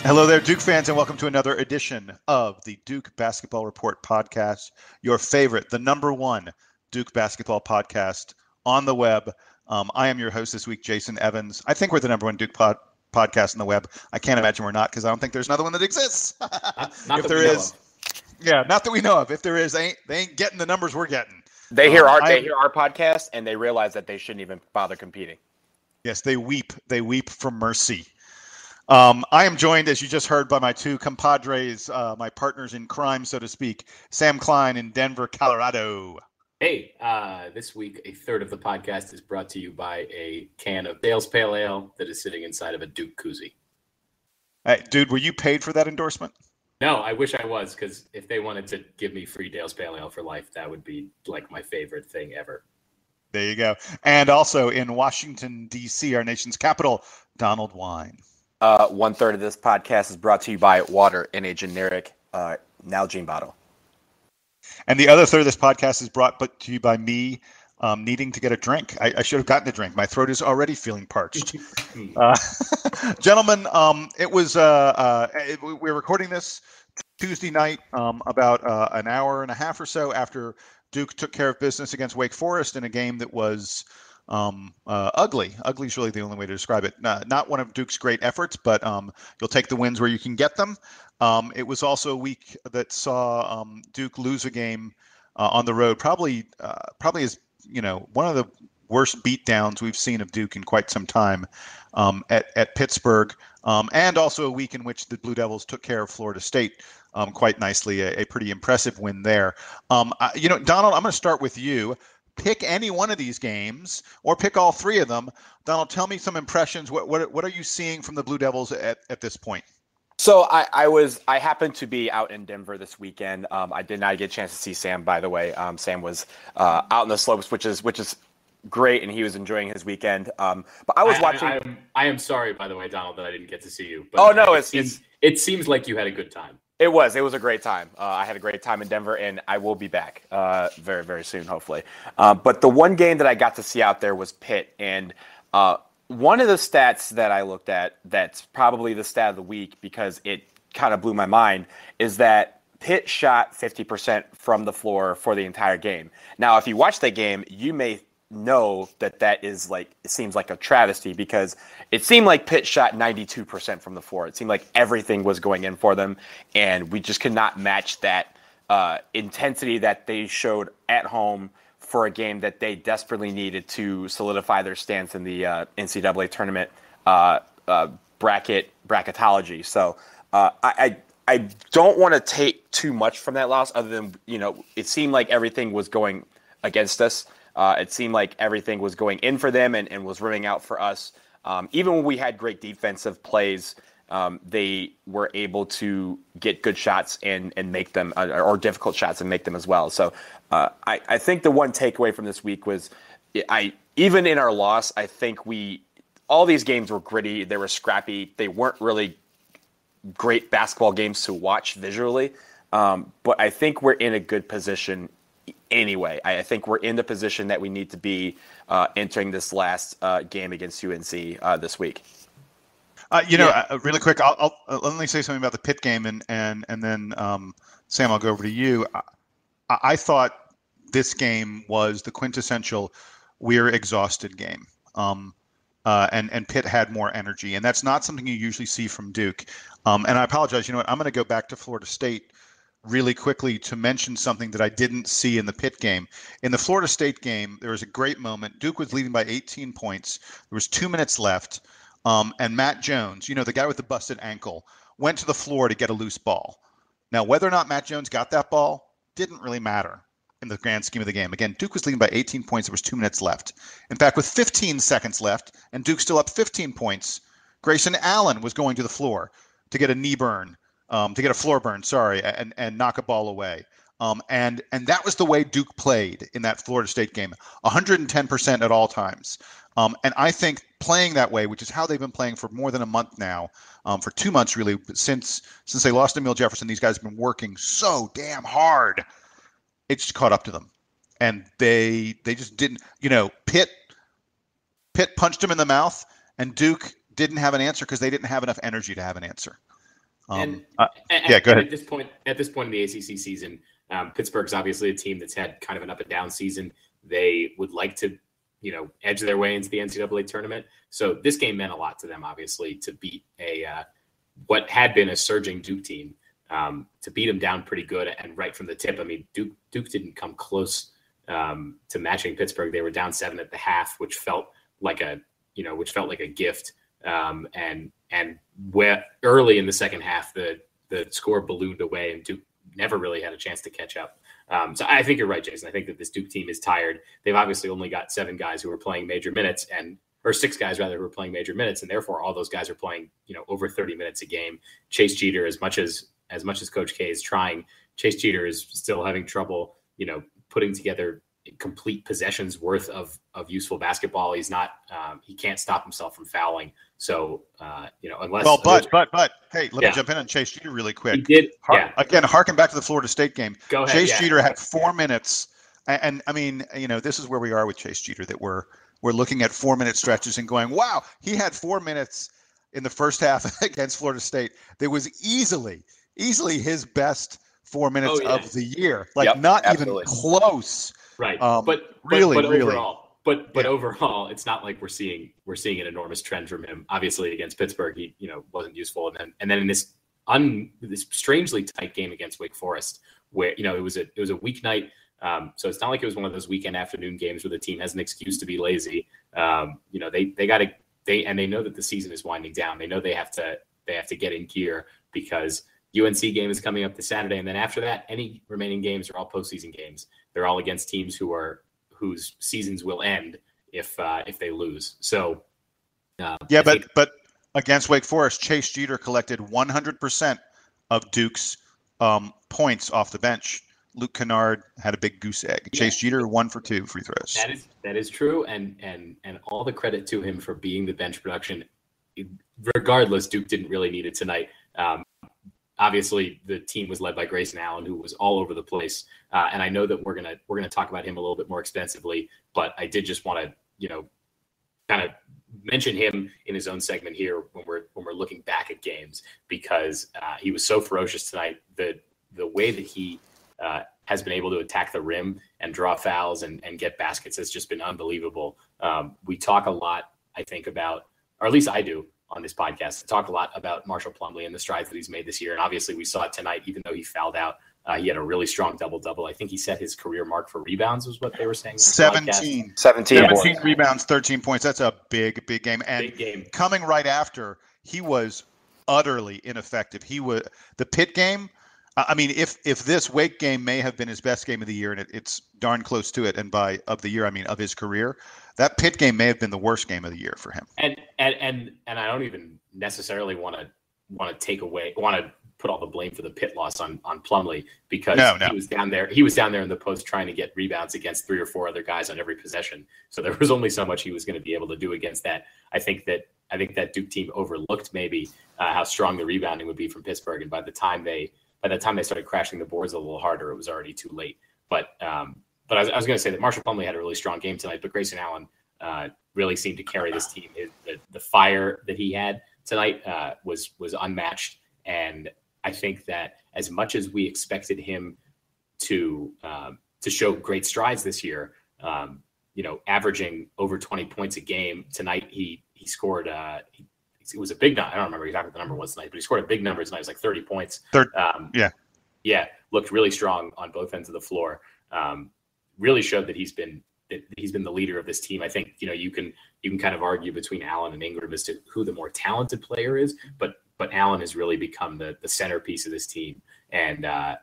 Hello there, Duke fans, and welcome to another edition of the Duke Basketball Report podcast, your favorite, the number one Duke basketball podcast on the web. I am your host this week, Jason Evans. I think we're the number one Duke podcast on the web. I can't imagine we're not, because I don't think there's another one that exists. Not if there is, yeah, not that we know of. If there is, they ain't getting the numbers we're getting. They hear our podcast and they realize that they shouldn't even bother competing. Yes, they weep. They weep for mercy. I am joined, as you just heard, by my two compadres, my partners in crime, so to speak, Sam Klein in Denver, Colorado. Hey, this week, a third of the podcast is brought to you by a can of Dale's Pale Ale that is sitting inside of a Duke koozie. Hey, dude, were you paid for that endorsement? No, I wish I was, because if they wanted to give me free Dale's Pale Ale for life, that would be like my favorite thing ever. There you go. And also in Washington, D.C., our nation's capital, Donald Wine. 1/3 of this podcast is brought to you by water in a generic Nalgene bottle. And the other third of this podcast is brought to you by me needing to get a drink. I should have gotten a drink. My throat is already feeling parched. Gentlemen, it was we're recording this Tuesday night about an hour and a half or so after Duke took care of business against Wake Forest in a game that was ugly. Ugly is really the only way to describe it. Not one of Duke's great efforts, but you'll take the wins where you can get them. It was also a week that saw Duke lose a game on the road. Probably is one of the worst beatdowns we've seen of Duke in quite some time at Pittsburgh, and also a week in which the Blue Devils took care of Florida State quite nicely. A pretty impressive win there. Donald, I'm going to start with you. Pick any one of these games or pick all three of them. Donald, tell me some impressions. What are you seeing from the Blue Devils at this point? So I happened to be out in Denver this weekend. I did not get a chance to see Sam, by the way. Sam was out in the slopes, which is great, and he was enjoying his weekend. But I was watching. I am sorry, by the way, Donald, that I didn't get to see you. But it seems like you had a good time. It was a great time. I had a great time in Denver, and I will be back very, very soon, hopefully. But the one game that I got to see out there was Pitt, and one of the stats that I looked at that's probably the stat of the week because it kind of blew my mind is that Pitt shot 50% from the floor for the entire game. Now, if you watch that game, you may know that is it seems like a travesty because it seemed like Pitt shot 92% from the floor. It seemed like everything was going in for them, and we just could not match that intensity that they showed at home for a game that they desperately needed to solidify their stance in the NCAA tournament bracketology. So I don't want to take too much from that loss other than, it seemed like everything was going against us. It seemed like everything was going in for them and was rimming out for us. Even when we had great defensive plays, they were able to get good shots and make them, or difficult shots and make them as well. So I think the one takeaway from this week was, even in our loss, I think all these games were gritty. They were scrappy. They weren't really great basketball games to watch visually. But I think we're in a good position anyway. I think we're in the position that we need to be entering this last game against UNC this week. Really quick, I'll let me say something about the Pitt game, and then Sam, I'll go over to you. I thought this game was the quintessential we're exhausted game, and Pitt had more energy, and that's not something you usually see from Duke. And I apologize. You know what? I'm going to go back to Florida State really quickly to mention something that I didn't see in the Pitt game. In the Florida State game, there was a great moment. Duke was leading by 18 points. There was 2 minutes left. And Matt Jones, the guy with the busted ankle, went to the floor to get a loose ball. Now, whether or not Matt Jones got that ball didn't really matter in the grand scheme of the game. Again, Duke was leading by 18 points. There was 2 minutes left. In fact, with 15 seconds left and Duke still up 15 points, Grayson Allen was going to the floor to get a knee burn, to get a floor burn, and knock a ball away. And that was the way Duke played in that Florida State game, 110% at all times. And I think playing that way, which is how they've been playing for more than a month now, for 2 months really, since they lost to Amile Jefferson, these guys have been working so damn hard. It just caught up to them, and they just didn't. Pitt punched him in the mouth, and Duke didn't have an answer because they didn't have enough energy to have an answer. Yeah, go ahead. At this point in the ACC season, Pittsburgh's obviously a team that's had kind of an up and down season. They would like to, edge their way into the NCAA tournament. So this game meant a lot to them, obviously, to beat what had been a surging Duke team, to beat them down pretty good and right from the tip. I mean, Duke didn't come close to matching Pittsburgh. They were down 7 at the half, which felt like a gift. And where early in the second half, the score ballooned away and Duke never really had a chance to catch up. So I think you're right, Jason. I think that this Duke team is tired. They've obviously only got 7 guys who are playing major minutes or 6 guys rather who are playing major minutes. And therefore all those guys are playing, over 30 minutes a game. Chase Jeter, as much as Coach K is trying, Chase Jeter is still having trouble, putting together complete possessions worth of useful basketball. He's not, he can't stop himself from fouling. So, unless. Well, but hey, let me jump in on Chase Jeter really quick. He did. Again, harken back to the Florida State game. Go ahead. Chase Jeter had 4 minutes. And I mean, this is where we are with Chase Jeter, that we're looking at 4-minute stretches and going, wow, he had 4 minutes in the first half against Florida State. That was easily his best 4 minutes of the year. Not absolutely. Even close. Right. But overall, it's not like we're seeing an enormous trend from him. Obviously, against Pittsburgh, he wasn't useful, and then in this strangely tight game against Wake Forest, where it was a weeknight. So it's not like it was one of those weekend afternoon games where the team has an excuse to be lazy. They know that the season is winding down. They know they have to get in gear because UNC game is coming up this Saturday, and then after that, any remaining games are all postseason games. They're all against teams whose seasons will end if they lose. So, but against Wake Forest, Chase Jeter collected 100% of Duke's points off the bench. Luke Kennard had a big goose egg. Chase Jeter 1 for 2 free throws. That is true, and all the credit to him for being the bench production. Regardless, Duke didn't really need it tonight. Obviously, the team was led by Grayson Allen, who was all over the place. And I know that we're gonna talk about him a little bit more extensively, but I did just want to, kind of mention him in his own segment here when we're looking back at games, because he was so ferocious tonight. The way that he has been able to attack the rim and draw fouls and get baskets has just been unbelievable. We talk a lot, I think, about, or at least I do, on this podcast, talk a lot about Marshall Plumlee and the strides that he's made this year. And obviously we saw it tonight, even though he fouled out, he had a really strong double-double. I think he set his career mark for rebounds, was what they were saying. 17 rebounds, 13 points. That's a big game. And big game. Coming right after, he was utterly ineffective. The Pitt game. I mean, if this Wake game may have been his best game of the year, and it's darn close to it, and of the year, I mean of his career, that Pitt game may have been the worst game of the year for him. And I don't even necessarily want to put all the blame for the Pitt loss on Plumlee, because he was down there. He was down there in the post trying to get rebounds against 3 or 4 other guys on every possession. So there was only so much he was going to be able to do against that. I think that Duke team overlooked maybe how strong the rebounding would be from Pittsburgh, and by the time they started crashing the boards a little harder, it was already too late. But I was going to say that Marshall Plumlee had a really strong game tonight, but Grayson Allen really seemed to carry this team. The fire that he had tonight was unmatched, and I think that as much as we expected him to show great strides this year, averaging over 20 points a game tonight, he scored. It was a big number. I don't remember exactly what the number was tonight, but he scored a big number tonight. It was like 30 points. Looked really strong on both ends of the floor. Really showed that he's been the leader of this team. I think you can kind of argue between Allen and Ingram as to who the more talented player is, but Allen has really become the centerpiece of this team, and I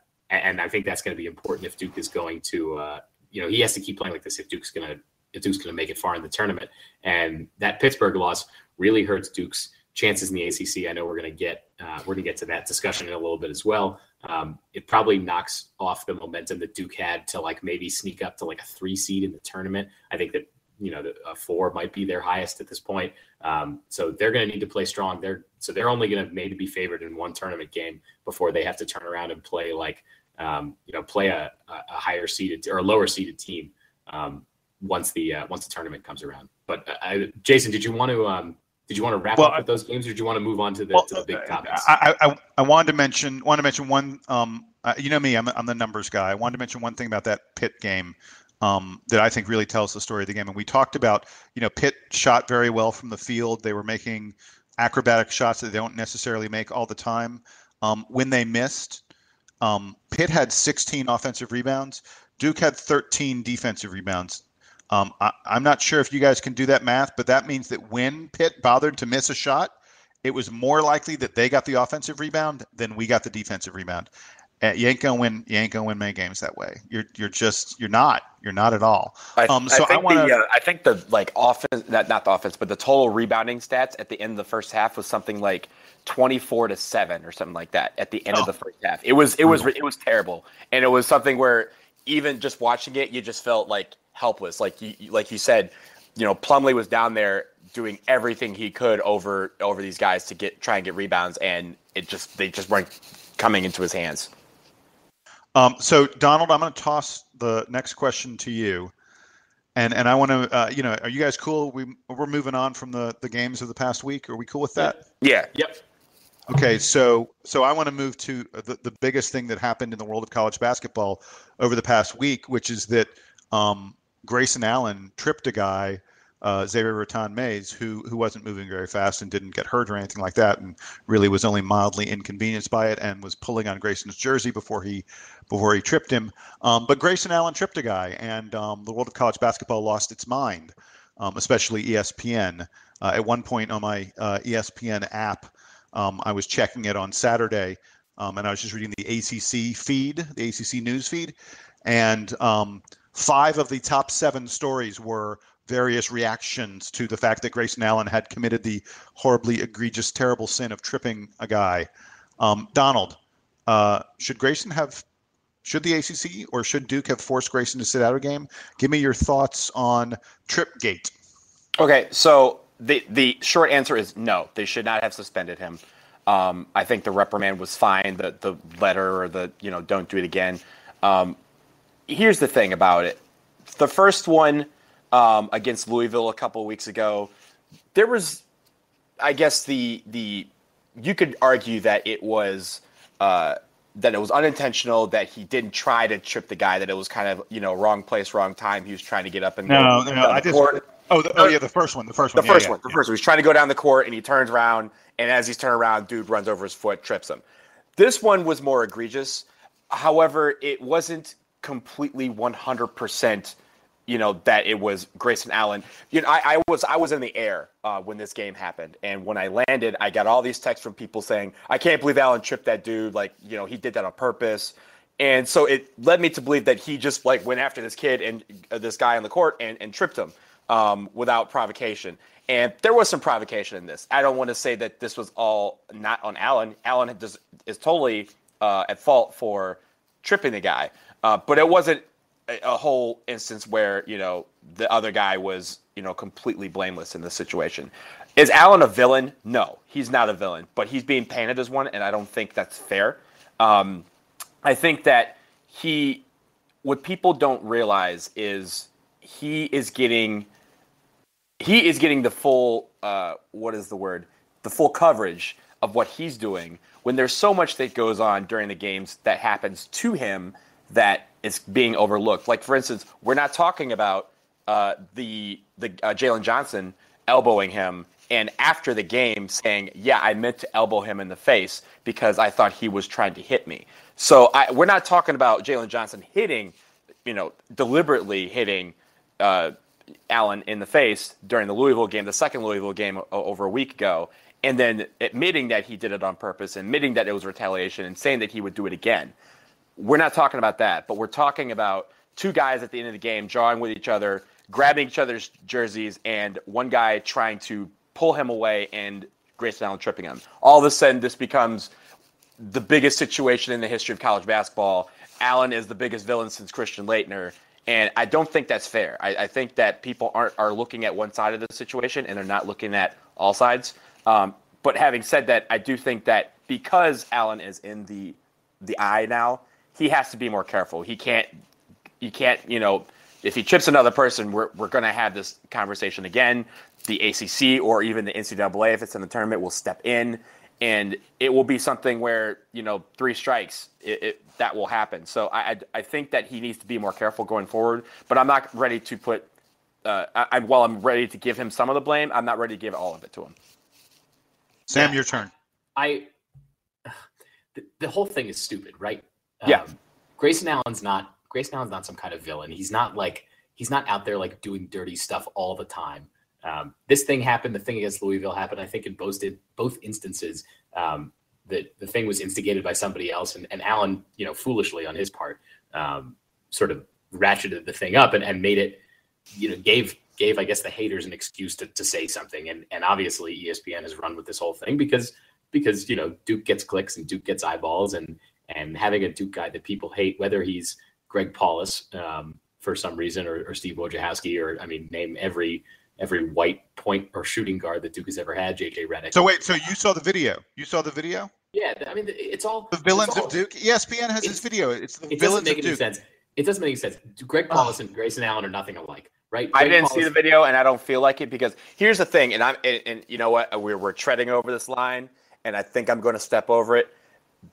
think that's going to be important if Duke is going to he has to keep playing like this if Duke's going to make it far in the tournament. And that Pittsburgh loss really hurts Duke's chances in the ACC. I know we're going to get to that discussion in a little bit as well. It probably knocks off the momentum that Duke had to maybe sneak up to a 3 seed in the tournament. I think that a 4 might be their highest at this point. So they're going to need to play strong. They're only going to maybe be favored in one tournament game before they have to turn around and play play a higher seeded or a lower seeded team once the tournament comes around. But Jason, did you want Did you want to wrap up with those games, or do you want to move on to the big topics? I wanted to mention one. You know me, I'm the numbers guy. I wanted to mention one thing about that Pitt game that I think really tells the story of the game. And we talked about, Pitt shot very well from the field. They were making acrobatic shots that they don't necessarily make all the time. When they missed, Pitt had 16 offensive rebounds. Duke had 13 defensive rebounds. I'm not sure if you guys can do that math, but that means that when Pitt bothered to miss a shot, it was more likely that they got the offensive rebound than we got the defensive rebound. You ain't gonna win many games that way. You're not at all. I think the offense, not the offense, but the total rebounding stats at the end of the first half was something like 24-7 or something like that at the end of the first half. It was terrible, and it was something where even just watching it, you just felt like helpless. Like you said, Plumlee was down there doing everything he could over these guys to try and get rebounds, and they just weren't coming into his hands. So Donald, I'm going to toss the next question to you, and I want to, are you guys cool? We're moving on from the games of the past week. Are we cool with that? Yeah. Yep. Okay, so I want to move to the biggest thing that happened in the world of college basketball over the past week, which is that Grayson Allen tripped a guy, Xavier Rattan-Mays, who wasn't moving very fast and didn't get hurt or anything like that, and really was only mildly inconvenienced by it and was pulling on Grayson's jersey before he tripped him. But Grayson Allen tripped a guy, and the world of college basketball lost its mind, especially ESPN. At one point on my ESPN app, I was checking it on Saturday, and I was just reading the ACC feed, the ACC news feed, and 5 of the top 7 stories were various reactions to the fact that Grayson Allen had committed the horribly egregious, terrible sin of tripping a guy. Donald, should the ACC or should Duke have forced Grayson to sit out a game? Give me your thoughts on Tripgate. Okay, so the short answer is no. They should not have suspended him. I think the reprimand was fine. The letter or the don't do it again. Here's the thing about it. The first one against Louisville a couple of weeks ago, there was, I guess you could argue that it was unintentional, that he didn't try to trip the guy, that it was kind of wrong place, wrong time. He was trying to get up and go. The first one. The first one. He was trying to go down the court and he turns around, and as he's turning around, dude runs over his foot, trips him. This one was more egregious. However, it wasn't completely 100%, that it was Grayson Allen. I was in the air when this game happened, and when I landed, I got all these texts from people saying, "I can't believe Allen tripped that dude. He did that on purpose." And so it led me to believe that he just went after this kid and this guy on the court and tripped him without provocation. And there was some provocation in this. I don't want to say that this was all not on Allen. Allen is totally at fault for tripping the guy, but it wasn't a whole instance where the other guy was completely blameless in this situation. Is Allen a villain? No, he's not a villain, but he's being painted as one, and I don't think that's fair. I think that what people don't realize is he is getting the full the full coverage of what he's doing when there's so much that goes on during the games that happens to him that is being overlooked. Like, for instance, we're not talking about the Jalen Johnson elbowing him and after the game saying, "Yeah, I meant to elbow him in the face because I thought he was trying to hit me." So we're not talking about Jalen Johnson deliberately hitting Allen in the face during the Louisville game, the second Louisville game over a week ago, and then admitting that he did it on purpose, admitting that it was retaliation, and saying that he would do it again. We're not talking about that, but we're talking about 2 guys at the end of the game jawing with each other, grabbing each other's jerseys, and one guy trying to pull him away and Grayson Allen tripping him. All of a sudden, this becomes the biggest situation in the history of college basketball. Allen is the biggest villain since Christian Laettner, and I don't think that's fair. I think that people are looking at one side of the situation, and they're not looking at all sides. But having said that, I do think that because Allen is in the eye now, he has to be more careful. He can't if he chips another person, we're going to have this conversation again. The ACC or even the NCAA, if it's in the tournament, will step in, and it will be something where 3 strikes, that will happen. So I think that he needs to be more careful going forward. But I'm not ready to put. While I'm ready to give him some of the blame, I'm not ready to give all of it to him. Sam, your turn. The whole thing is stupid, right? Yeah. Grayson Allen's not some kind of villain. He's not out there like doing dirty stuff all the time. This thing happened. The thing against Louisville happened. I think in both instances, the thing was instigated by somebody else, and Allen, foolishly on his part, sort of ratcheted the thing up and made it, gave I guess the haters an excuse to say something. And obviously ESPN has run with this whole thing because Duke gets clicks and Duke gets eyeballs, and having a Duke guy that people hate, whether he's Greg Paulus for some reason or Steve Wojciechowski, or name every white point or shooting guard that Duke has ever had, JJ Redick. So wait, so you saw the video? Yeah, it's all the villains of Duke. ESPN has this video. It's the villains of Duke. It doesn't make any sense. Greg Paulus and Grayson Allen are nothing alike, right? I didn't see the video, and I don't feel like it, because here's the thing, and you know what? We're treading over this line, and I think I'm going to step over it.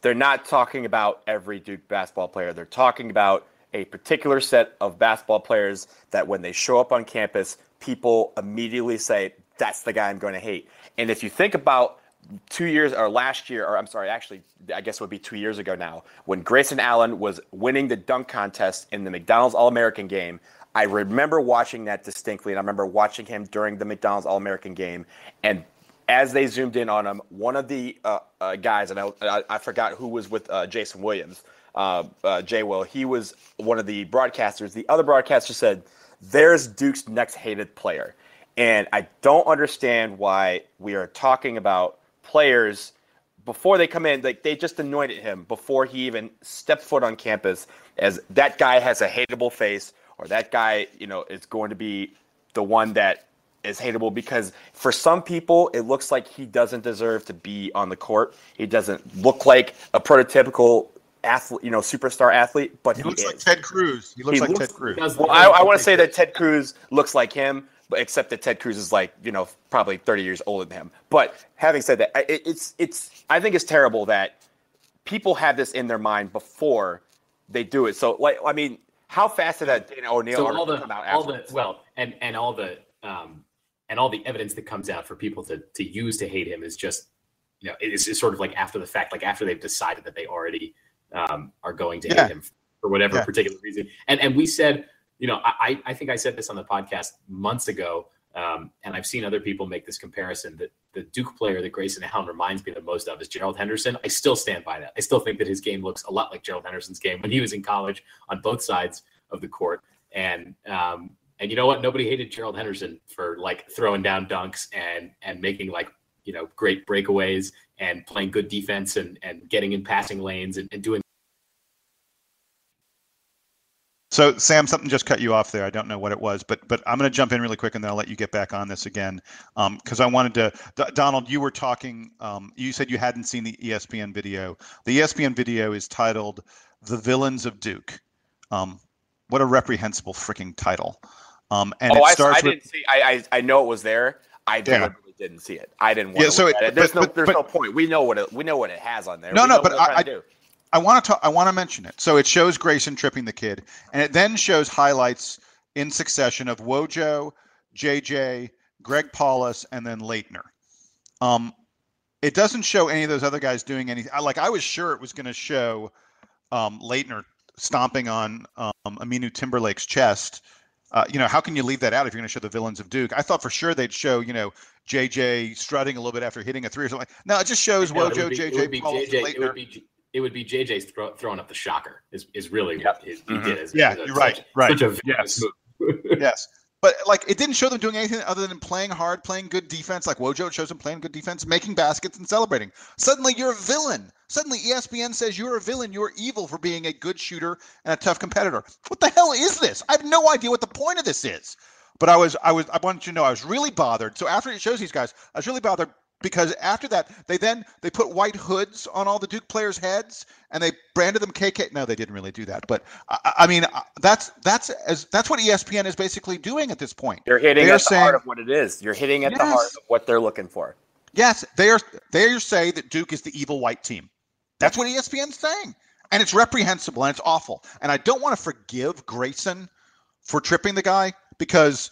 They're not talking about every Duke basketball player. They're talking about a particular set of basketball players that when they show up on campus, people immediately say, that's the guy I'm going to hate. And if you think about 2 years or last year, or I'm sorry, actually, I guess it would be 2 years ago now, when Grayson Allen was winning the dunk contest in the McDonald's All-American game, I remember watching that distinctly, and I remember watching him during the McDonald's All-American game. And as they zoomed in on him, one of the guys, and I forgot who was with Jason Williams, J-Will, he was one of the broadcasters. The other broadcaster said, there's Duke's next hated player. And I don't understand why we are talking about players before they come in. Like, they just anointed him before he even stepped foot on campus as that guy has a hateable face, or that guy, is going to be the one that is hateable, because for some people, it looks like he doesn't deserve to be on the court. He doesn't look like a prototypical athlete, superstar athlete, but he looks is. Like Ted Cruz. He looks like Ted Cruz. Well, I want to say that Ted Cruz looks like him, but except that Ted Cruz is like, probably 30 years older than him. But having said that, I think it's terrible that people have this in their mind before they do it. So, how fast did that Dana O'Neal article come out afterwards? And all the evidence that comes out for people to use to hate him is just, it's sort of like after the fact, like after they've decided that they already are going to hate him for whatever particular reason. And we said, I think I said this on the podcast months ago, and I've seen other people make this comparison, that the Duke player that Grayson Allen reminds me the most of is Gerald Henderson. I still stand by that. I still think that his game looks a lot like Gerald Henderson's game when he was in college on both sides of the court. And you know what? Nobody hated Gerald Henderson for throwing down dunks and making great breakaways and playing good defense and getting in passing lanes and doing. So, Sam, something just cut you off there. I don't know what it was, but I'm going to jump in really quick, and then I'll let you get back on this again, because I wanted to. Donald, you were talking. You said you hadn't seen the ESPN video. The ESPN video is titled "The Villains of Duke." What a reprehensible freaking title! And it starts with. I know it was there. I deliberately didn't see it. I didn't want to look at it. There's no point. We know what it has on there. I want to mention it. So it shows Grayson tripping the kid, and it then shows highlights in succession of Wojo, JJ, Greg Paulus, and then Leitner. It doesn't show any of those other guys doing anything. I was sure it was going to show Leitner stomping on Aminu Timberlake's chest. How can you leave that out if you're going to show the villains of Duke? I thought for sure they'd show, JJ strutting a little bit after hitting a three or something. No, it just shows Wojo, JJ, Paulus, Leitner. It would be JJ's throwing up the shocker is really what he did. You're right. Such a move. Yes. But it didn't show them doing anything other than playing hard, playing good defense. Like Wojo shows them playing good defense, making baskets and celebrating. Suddenly you're a villain. Suddenly ESPN says you're a villain. You're evil for being a good shooter and a tough competitor. What the hell is this? I have no idea what the point of this is. But I wanted you to know I was really bothered. So after it shows these guys, I was really bothered because after that they put white hoods on all the Duke players' heads and they branded them KK. No, they didn't really do that, but I mean that's what ESPN is basically doing at this point. You're hitting at the heart of what it is. You're hitting at the heart of what they're looking for. Yes, they say that Duke is the evil white team. That's what ESPN's saying, and it's reprehensible and it's awful. And I don't want to forgive Grayson for tripping the guy because.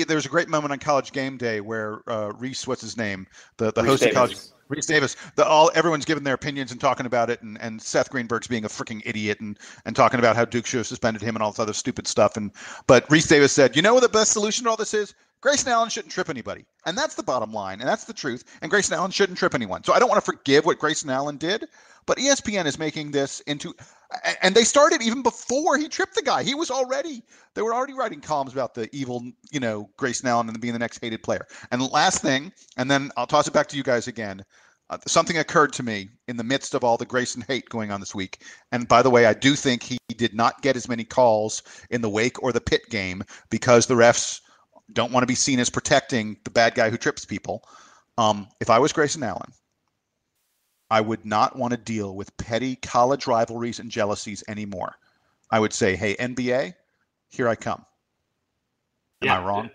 There's a great moment on College Game Day where Reese, what's his name, the host of College, Reese Davis, everyone's giving their opinions and talking about it, and Seth Greenberg's being a freaking idiot and talking about how Duke should have suspended him and all this other stupid stuff. But Reese Davis said, you know what the best solution to all this is? Grayson Allen shouldn't trip anybody, and that's the bottom line, and that's the truth. And Grayson Allen shouldn't trip anyone. So I don't want to forgive what Grayson Allen did, but ESPN is making this into. And they started even before he tripped the guy. They were already writing columns about the evil, Grayson Allen and being the next hated player. And the last thing, and then I'll toss it back to you guys again. Something occurred to me in the midst of all the Grayson hate going on this week. And by the way, I do think he did not get as many calls in the Wake or the Pitt game because the refs don't want to be seen as protecting the bad guy who trips people. If I was Grayson Allen, I would not want to deal with petty college rivalries and jealousies anymore. I would say, hey, NBA, here I come. Am I wrong?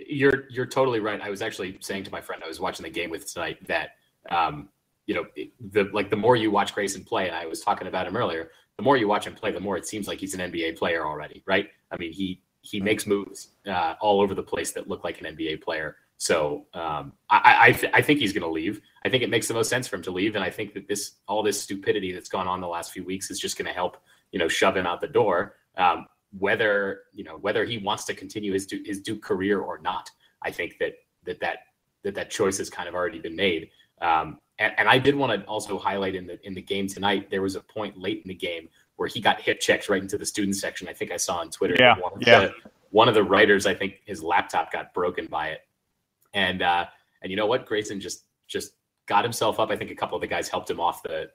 You're totally right. I was actually saying to my friend I was watching the game with tonight that, the more you watch Grayson play, and I was talking about him earlier, the more you watch him play, the more it seems like he's an NBA player already, right? I mean, he makes moves all over the place that look like an NBA player. So I think he's going to leave. I think it makes the most sense for him to leave, and I think that all this stupidity that's gone on the last few weeks is just going to help, shove him out the door. Whether he wants to continue his Duke career or not, I think that choice has kind of already been made. And I did want to also highlight in the game tonight, there was a point late in the game where he got hip checked right into the student section. I think I saw on Twitter. Yeah. One of the writers, I think his laptop got broken by it. And you know what? Grayson just got himself up. I think a couple of the guys helped him off the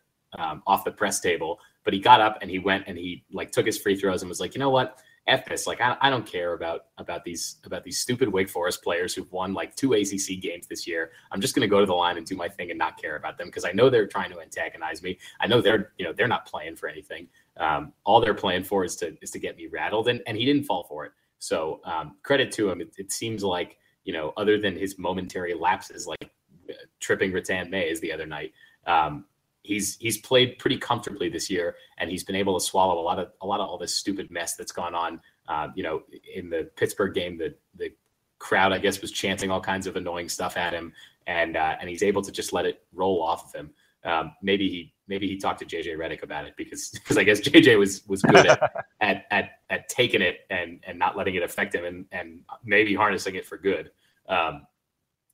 press table, but he got up and he went and he took his free throws and was like, you know what? F this. I don't care about these stupid Wake Forest players who've won 2 ACC games this year. I'm just going to go to the line and do my thing and not care about them because I know they're trying to antagonize me. I know they're not playing for anything. All they're playing for is to get me rattled, and he didn't fall for it. So credit to him. It seems like, other than his momentary lapses, like tripping Rattan Mays the other night, he's played pretty comfortably this year, and he's been able to swallow a lot of all this stupid mess that's gone on. In the Pittsburgh game, the crowd, I guess, was chanting all kinds of annoying stuff at him, and he's able to just let it roll off of him. Maybe he talked to JJ Redick about it because I guess JJ was good at taking it and not letting it affect him and maybe harnessing it for good.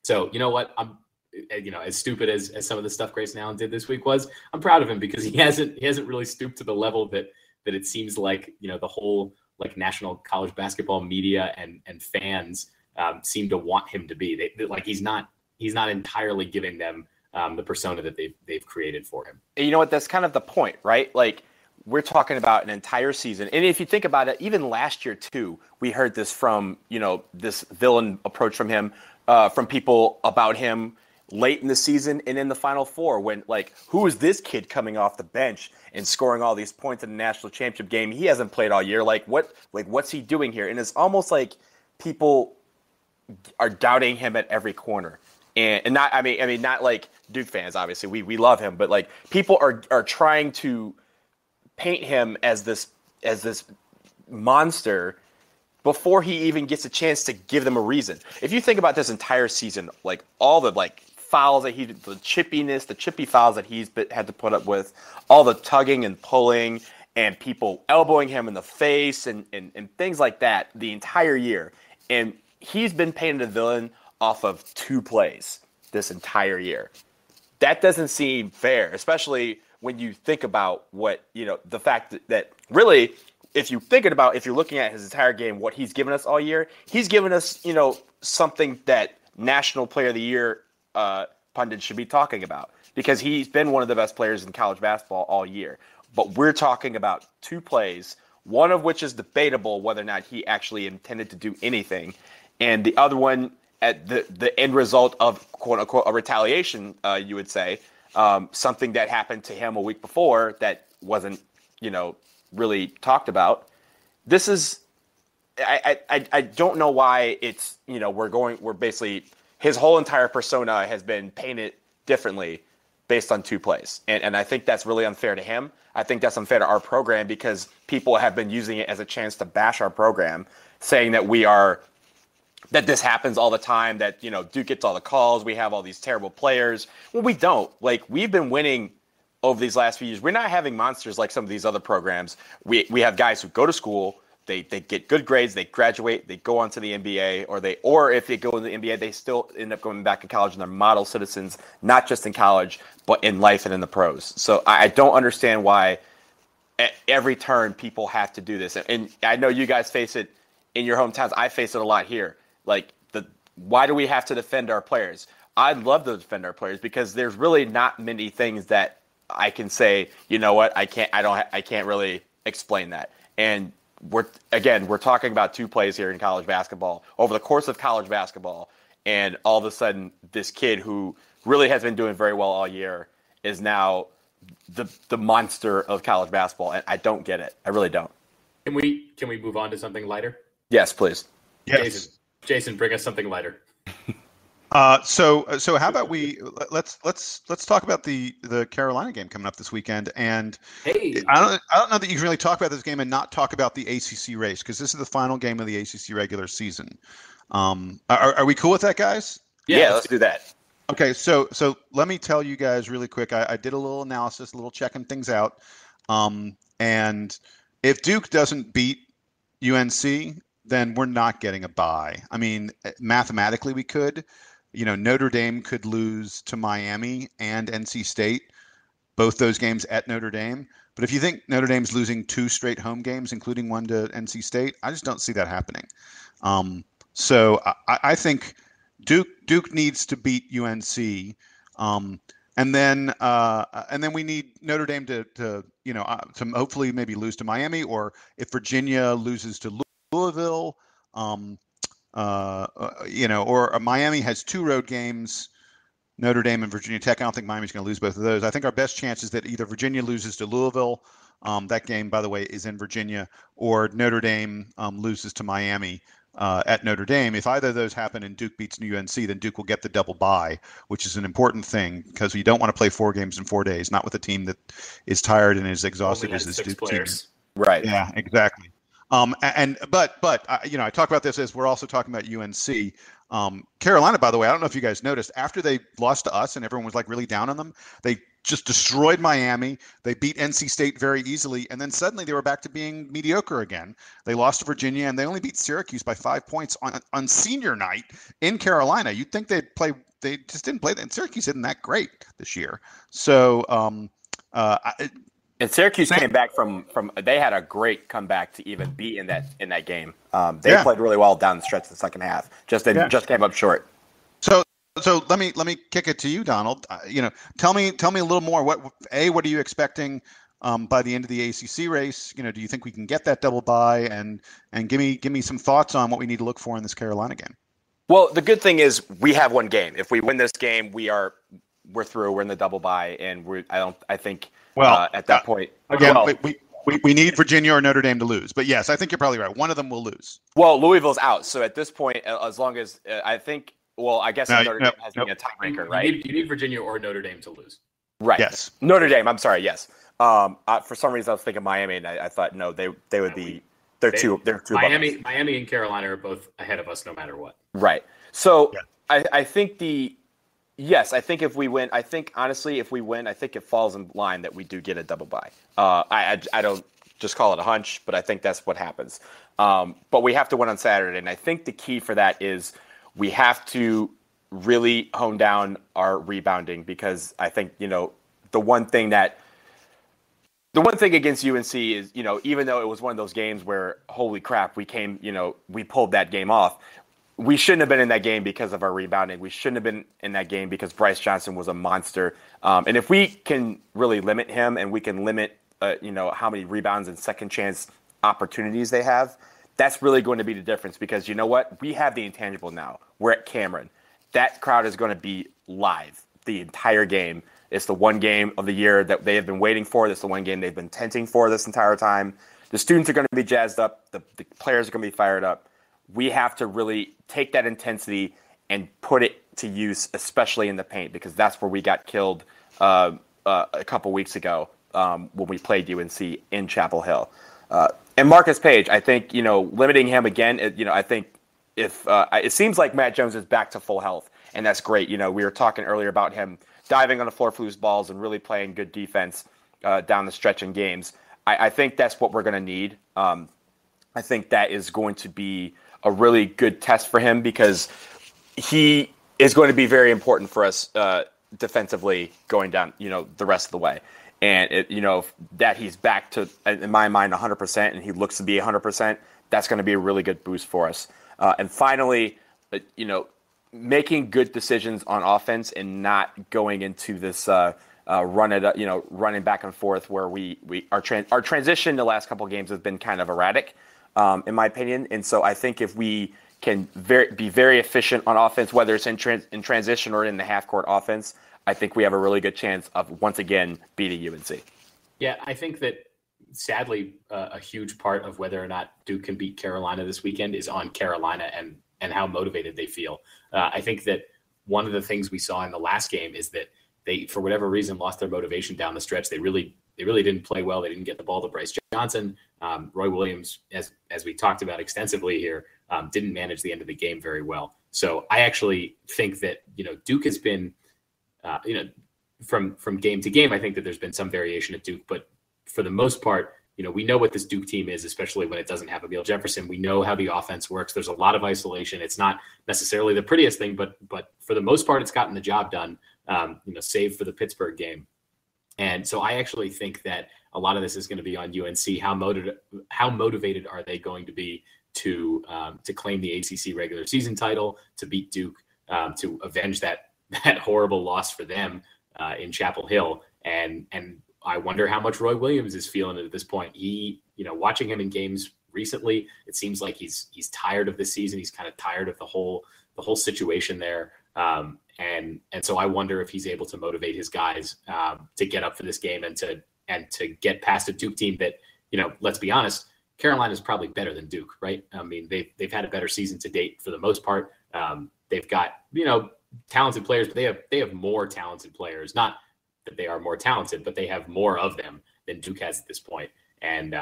So you know what, I'm as stupid as some of the stuff Grayson Allen did this week was, I'm proud of him because he hasn't really stooped to the level that it seems like the whole national college basketball media and fans seem to want him to be. He's not entirely giving them the persona that they've created for him. And you know what? That's kind of the point, right? We're talking about an entire season. And if you think about it, even last year too, we heard this from, this villain approach from him, from people about him late in the season and in the Final Four when who is this kid coming off the bench and scoring all these points in the national championship game? He hasn't played all year. What's he doing here? And it's almost like people are doubting him at every corner. And not, I mean, not like Duke fans, obviously we love him, but people are trying to paint him as this monster before he even gets a chance to give them a reason. If you think about this entire season, all the fouls that the chippy fouls that he's had to put up with, all the tugging and pulling and people elbowing him in the face and things like that the entire year. And he's been painted a villain off of 2 plays this entire year. That doesn't seem fair, especially when you think about what, the fact that really, if you're looking at his entire game, what he's given us all year, he's given us, something that National Player of the Year pundits should be talking about because he's been one of the best players in college basketball all year. But we're talking about 2 plays, one of which is debatable whether or not he actually intended to do anything. And the other one, at the end result of quote unquote a retaliation, you would say, something that happened to him a week before that wasn't, really talked about. This is, I don't know why it's, we're basically, his whole entire persona has been painted differently based on 2 plays. And I think that's really unfair to him. I think that's unfair to our program because people have been using it as a chance to bash our program, saying that that this happens all the time, that, Duke gets all the calls, we have all these terrible players. Well, we don't. Like, we've been winning over these last few years. We're not having monsters like some of these other programs. We have guys who go to school, they get good grades, they graduate, they go on to the NBA, or if they go in the NBA, they still end up going back to college and they're model citizens, not just in college, but in life and in the pros. So I don't understand why at every turn people have to do this. And I know you guys face it in your hometowns. I face it a lot here. Like, why do we have to defend our players? I'd love to defend our players because there's really not many things that I can say, you know what, I can't really explain that. And we're talking about 2 plays here in college basketball over the course of college basketball. And all of a sudden this kid who really has been doing very well all year is now the monster of college basketball. And I don't get it. I really don't. Can we move on to something lighter? Yes, please. Yes. Jason, bring us something lighter. So how about let's talk about the Carolina game coming up this weekend. And hey, I don't know that you can really talk about this game and not talk about the ACC race, because this is the final game of the ACC regular season. Are we cool with that, guys? Yeah, let's do that. Okay, so let me tell you guys really quick. I did a little analysis, a little checking things out. And if Duke doesn't beat UNC, then we're not getting a bye. I mean, mathematically we could. Notre Dame could lose to Miami and NC State, both those games at Notre Dame. But if you think Notre Dame's losing 2 straight home games, including one to NC State, I just don't see that happening. So I think Duke needs to beat UNC, and then we need Notre Dame to hopefully maybe lose to Miami, or if Virginia loses to Louisville, or Miami has 2 road games, Notre Dame and Virginia Tech. I don't think Miami's going to lose both of those. I think our best chance is that either Virginia loses to Louisville. That game, by the way, is in Virginia, or Notre Dame loses to Miami at Notre Dame. If either of those happen and Duke beats UNC, then Duke will get the double bye, which is an important thing because you don't want to play 4 games in 4 days, not with a team that is tired and as exhausted as this Duke team. Right. Yeah, exactly. But I talk about this as we're also talking about UNC. Carolina, by the way, I don't know if you guys noticed, after they lost to us and everyone was like really down on them, they just destroyed Miami. They beat NC State very easily, and then suddenly they were back to being mediocre again. They lost to Virginia, and they only beat Syracuse by 5 points on senior night in Carolina. You'd think they'd play. They just didn't play. And Syracuse isn't that great this year. So and Syracuse came back from they had a great comeback to even be in that game. They played really well down the stretch in the second half. Just came up short. So let me kick it to you, Donald. Tell me a little more. What are you expecting by the end of the ACC race? Do you think we can get that double bye? And give me some thoughts on what we need to look for in this Carolina game. Well, the good thing is we have one game. If we win this game, we're through. We're in the double bye, and I think. Well, at that point, again, we need Virginia or Notre Dame to lose. But yes, I think you're probably right. One of them will lose. Well, Louisville's out. So at this point, as long as I think, I guess Notre Dame has been a tiebreaker, right? You need Virginia or Notre Dame to lose. Right. Yes. Notre Dame. I'm sorry. Yes. For some reason, I was thinking Miami, and I thought no, they would be. They're two. Miami and Carolina are both ahead of us, no matter what. Right. So I think Yes, I think if we win, honestly, if we win, I think it falls in line that we do get a double bye. I don't just call it a hunch, but I think that's what happens. But we have to win on Saturday, and I think the key for that is we have to really hone down our rebounding, because I think, the one thing against UNC is, even though it was one of those games where, holy crap, we pulled that game off. We shouldn't have been in that game because of our rebounding. We shouldn't have been in that game because Bryce Johnson was a monster. And if we can really limit him, and we can limit, how many rebounds and second chance opportunities they have, that's really going to be the difference. Because you know what? We have the intangible now. we're at Cameron. That crowd is going to be live the entire game. It's the one game of the year that they have been waiting for. It's the one game they've been tenting for this entire time. The students are going to be jazzed up. The players are going to be fired up. We have to really take that intensity and put it to use, especially in the paint, because that's where we got killed a couple weeks ago when we played UNC in Chapel Hill. And Marcus Page, I think, limiting him again, I think if it seems like Matt Jones is back to full health, and that's great. We were talking earlier about him diving on the floor for loose balls and really playing good defense down the stretch in games. I think that's what we're going to need. I think that is going to be a really good test for him because he is going to be very important for us defensively going down, the rest of the way. And, that he's back to, in my mind, 100%, and he looks to be 100%, that's going to be a really good boost for us. And finally, making good decisions on offense and not going into this running back and forth where our transition the last couple of games has been kind of erratic, in my opinion. And so I think if we can be very efficient on offense, whether it's in transition or in the half-court offense, I think we have a really good chance of, once again, beating UNC. Yeah, I think that, sadly, a huge part of whether or not Duke can beat Carolina this weekend is on Carolina and how motivated they feel. I think that one of the things we saw in the last game is that they, for whatever reason, lost their motivation down the stretch. They really didn't play well. They didn't get the ball to Bryce Johnson. Roy Williams, as we talked about extensively here, didn't manage the end of the game very well. So I actually think that, Duke has been, from game to game, I think that there's been some variation at Duke, but for the most part, we know what this Duke team is, especially when it doesn't have Amile Jefferson. We know how the offense works. There's a lot of isolation. It's not necessarily the prettiest thing, but for the most part, it's gotten the job done, save for the Pittsburgh game. And so I actually think that a lot of this is going to be on UNC. How motivated are they going to be to claim the ACC regular season title, to beat Duke, to avenge that horrible loss for them in Chapel Hill? And I wonder how much Roy Williams is feeling it at this point. He, watching him in games recently, it seems like he's tired of this season. He's kind of tired of the whole situation there. And so I wonder if he's able to motivate his guys to get up for this game and to get past a Duke team that, let's be honest, Carolina is probably better than Duke, right? I mean, they've had a better season to date for the most part. They've got, talented players, but they have more talented players. Not that they are more talented, but they have more of them than Duke has at this point. And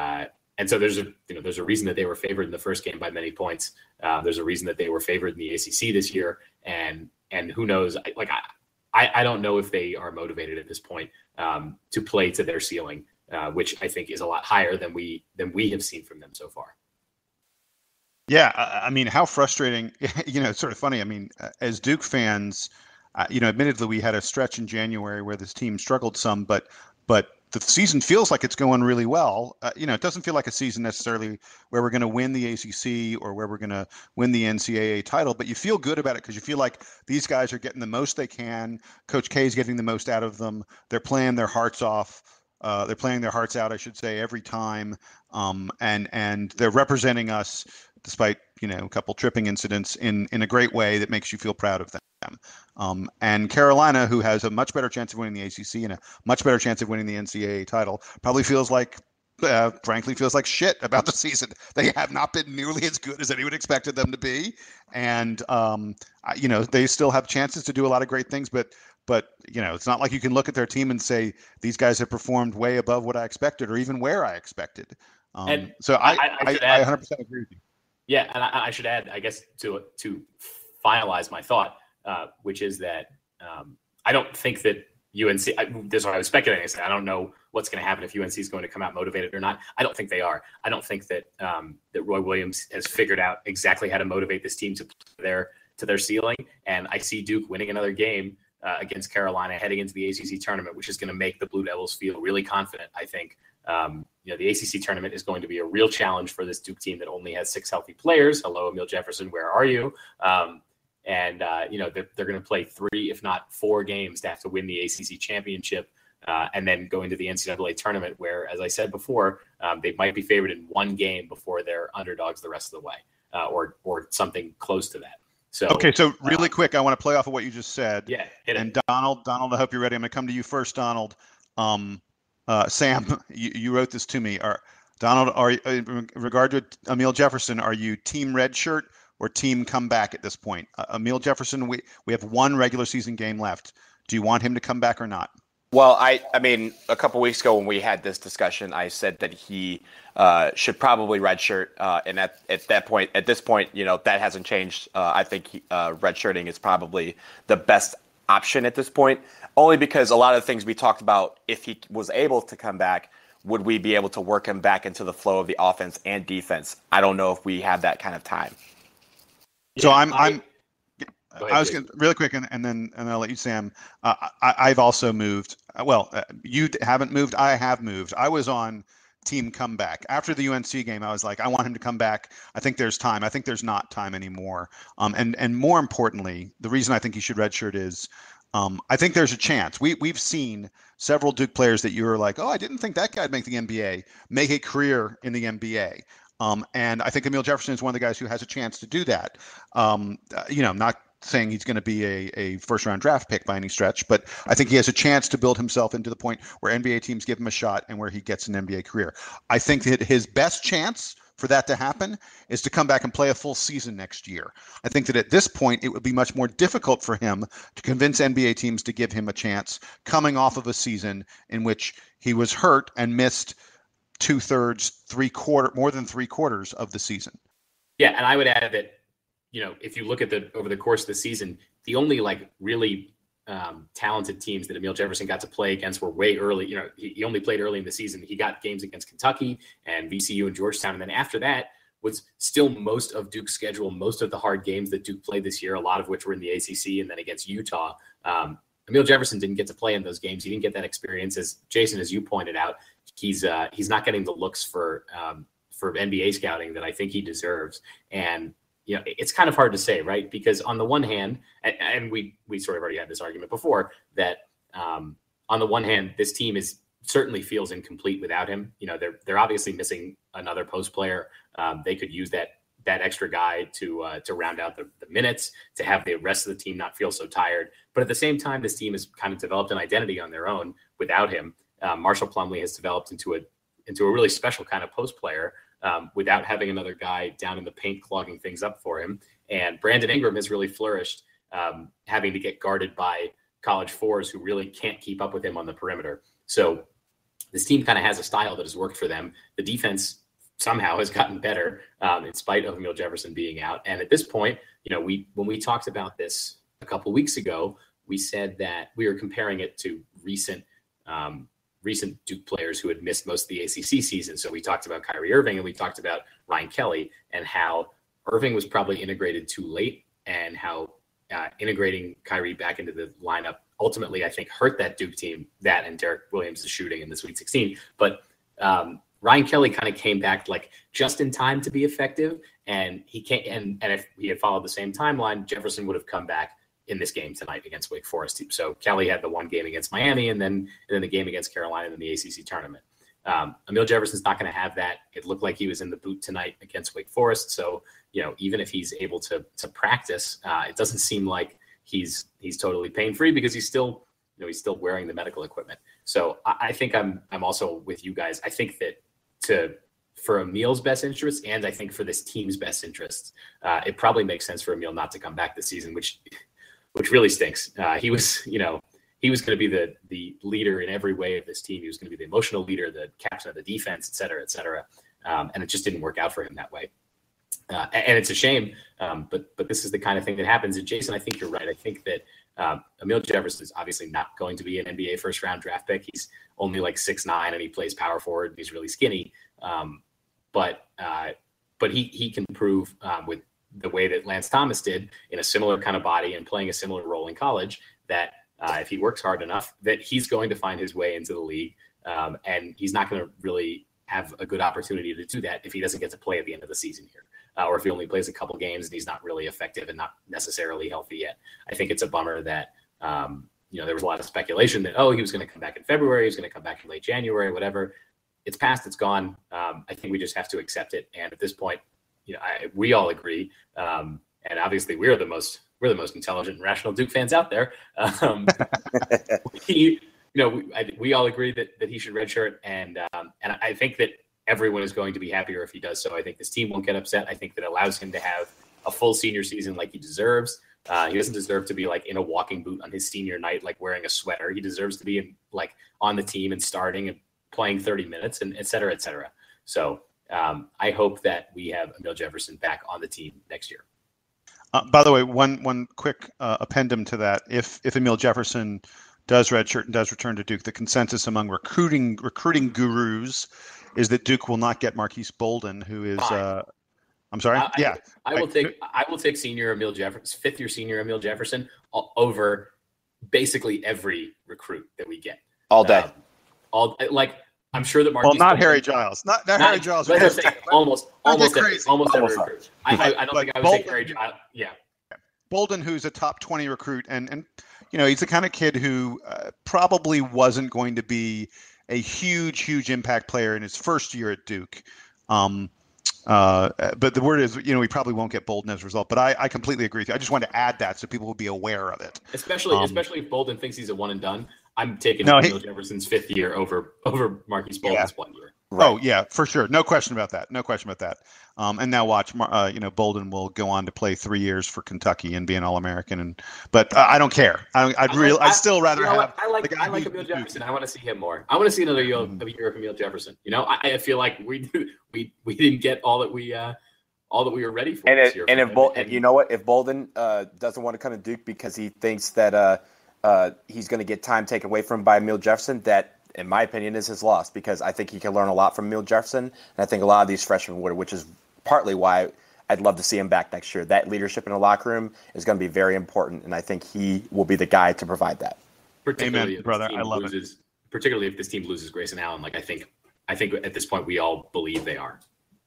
so there's a reason that they were favored in the first game by many points. There's a reason that they were favored in the ACC this year. And who knows? I don't know if they are motivated at this point to play to their ceiling, which I think is a lot higher than we have seen from them so far. Yeah, I mean, how frustrating. It's sort of funny. I mean, as Duke fans, admittedly, we had a stretch in January where this team struggled some, but the season feels like it's going really well. It doesn't feel like a season necessarily where we're going to win the ACC or where we're going to win the NCAA title, but you feel good about it because you feel like these guys are getting the most they can. Coach K is getting the most out of them. They're playing their hearts off. They're playing their hearts out, I should say, every time. And they're representing us despite, a couple tripping incidents in a great way that makes you feel proud of them. And Carolina, who has a much better chance of winning the ACC and a much better chance of winning the NCAA title, probably frankly feels like shit about the season. They have not been nearly as good as anyone expected them to be. And, they still have chances to do a lot of great things, but it's not like you can look at their team and say, these guys have performed way above what I expected or even where I expected. So I 100% agree with you. Yeah. And I should add, I guess, to finalize my thought, which is that I don't think that UNC, this is what I was speculating. I don't know what's going to happen if UNC is going to come out motivated or not. I don't think they are. I don't think that that Roy Williams has figured out exactly how to motivate this team to their ceiling. And I see Duke winning another game against Carolina heading into the ACC tournament, which is going to make the Blue Devils feel really confident. I think the ACC tournament is going to be a real challenge for this Duke team that only has 6 healthy players. Hello, Amile Jefferson, where are you? They're going to play 3, if not 4 games to have to win the ACC championship and then go into the NCAA tournament where, as I said before, they might be favored in 1 game before they're underdogs the rest of the way or something close to that. So okay, so really quick, I want to play off of what you just said. Yeah, hit it. And Donald, I hope you're ready. I'm going to come to you first, Donald. Sam, you wrote this to me. Donald, in regard to Amile Jefferson, are you team redshirt or team comeback at this point? Amile Jefferson, we have one regular season game left. Do you want him to come back or not? Well, I mean, a couple weeks ago when we had this discussion, I said that he should probably redshirt, and at this point, you know, that hasn't changed. I think redshirting is probably the best option at this point, only because a lot of the things we talked about, if he was able to come back, would we be able to work him back into the flow of the offense and defense? I don't know if we have that kind of time. So I was going to really quick, and then I'll let you, Sam. I've also moved. Well, you haven't moved. I have moved. I was on team comeback after the UNC game. I was like, I want him to come back. I think there's time. I think there's not time anymore. And more importantly, the reason I think he should redshirt is, I think there's a chance. We've seen several Duke players that you were like, oh, I didn't think that guy'd make the NBA, make a career in the NBA. And I think Amile Jefferson is one of the guys who has a chance to do that. Not saying he's going to be a first-round draft pick by any stretch, but I think he has a chance to build himself into the point where NBA teams give him a shot and where he gets an NBA career. I think that his best chance for that to happen is to come back and play a full season next year. I think that at this point, it would be much more difficult for him to convince NBA teams to give him a chance coming off of a season in which he was hurt and missed more than three quarters of the season. Yeah, and I would add that, if you look at over the course of the season, the only really talented teams that Amile Jefferson got to play against were way early. He only played early in the season. He got games against Kentucky and VCU and Georgetown. And then after that was still most of Duke's schedule, most of the hard games that Duke played this year, a lot of which were in the ACC and then against Utah. Amile Jefferson didn't get to play in those games. He didn't get that experience. As Jason, as you pointed out, he's not getting the looks for NBA scouting that I think he deserves. And it's kind of hard to say, right? Because on the one hand, and we sort of already had this argument before, that on the one hand, this team certainly feels incomplete without him. They're obviously missing another post player. They could use that extra guy to round out the minutes, to have the rest of the team not feel so tired. But at the same time, this team has kind of developed an identity on their own without him. Marshall Plumlee has developed into a really special kind of post player. Without having another guy down in the paint clogging things up for him. And Brandon Ingram has really flourished, having to get guarded by college fours who really can't keep up with him on the perimeter. So this team kind of has a style that has worked for them. The defense somehow has gotten better in spite of Amile Jefferson being out. And at this point, when we talked about this a couple weeks ago, we said that we were comparing it to recent Duke players who had missed most of the ACC season. So we talked about Kyrie Irving and we talked about Ryan Kelly, and how Irving was probably integrated too late, and how integrating Kyrie back into the lineup ultimately, I think, hurt that Duke team, that and Derek Williams' shooting in the Sweet 16. But Ryan Kelly kind of came back just in time to be effective. And he can't, and if he had followed the same timeline, Jefferson would have come back in this game tonight against Wake Forest. So Kelly had the one game against Miami and then the game against Carolina in the ACC tournament. Amile Jefferson's not going to have that. It looked like he was in the boot tonight against Wake Forest. So, even if he's able to practice, it doesn't seem like he's totally pain-free, because he's still wearing the medical equipment. So I think I'm also with you guys. I think that for Amile's best interests, and I think for this team's best interests, it probably makes sense for Amile not to come back this season, which really stinks. He was going to be the leader in every way of this team. He was going to be the emotional leader, the captain of the defense, et cetera, et cetera. And it just didn't work out for him that way. And it's a shame, but this is the kind of thing that happens. And Jason, I think you're right. I think that Amile Jefferson is obviously not going to be an NBA first-round draft pick. He's only 6'9", and he plays power forward, and he's really skinny. But he can prove with the way that Lance Thomas did, in a similar kind of body and playing a similar role in college, that if he works hard enough, that he's going to find his way into the league. And he's not going to really have a good opportunity to do that if he doesn't get to play at the end of the season here, or if he only plays a couple games and he's not really effective and not necessarily healthy yet. I think it's a bummer that, there was a lot of speculation that, he was going to come back in February, he was going to come back in late January, whatever. It's past, it's gone. I think we just have to accept it. And at this point, we all agree, and and obviously we're the most intelligent and rational Duke fans out there. We all agree that he should redshirt, and I think that everyone is going to be happier if he does so. I think this team won't get upset. I think that allows him to have a full senior season like he deserves. He doesn't deserve to be like in a walking boot on his senior night, like wearing a sweater. He deserves to be like on the team and starting and playing 30 minutes and et cetera, et cetera. So I hope that we have Amile Jefferson back on the team next year. By the way, one quick appendum to that: if Amile Jefferson does redshirt and does return to Duke, the consensus among recruiting gurus is that Duke will not get Marquise Bolden, who is. I'm sorry. I will take senior Amile Jefferson, fifth-year senior Amile Jefferson, over basically every recruit that we get all day. I'm sure that Marquise. Well, not Harry Giles. Not Harry Giles. Almost every recruit. I don't think I would say Harry Giles. Yeah. Bolden, who's a top 20 recruit, and he's the kind of kid who probably wasn't going to be a huge impact player in his first year at Duke. But the word is, we probably won't get Bolden as a result. But I completely agree with you. I just wanted to add that so people will be aware of it. Especially if Bolden thinks he's a one and done. I'm taking Amile Jefferson's fifth year over Marquise Bolden's 1 year. Right. Oh yeah, for sure. No question about that. And now watch, Bolden will go on to play 3 years for Kentucky and be an All-American. But I don't care. I'd still rather have. I like Amile Jefferson. I want to see him more. I want to see another year of Amile Jefferson. I feel like we didn't get all that we were ready for this year. And if Bolden doesn't want to come to Duke because he thinks that he's going to get time taken away from him by Amile Jefferson, that, in my opinion, is his loss, because I think he can learn a lot from Amile Jefferson, and I think a lot of these freshmen would, which is partly why I'd love to see him back next year. That leadership in the locker room is going to be very important, and I think he will be the guy to provide that. Particularly Amen, brother. I love it. Particularly if this team loses Grayson Allen, I think at this point we all believe they are.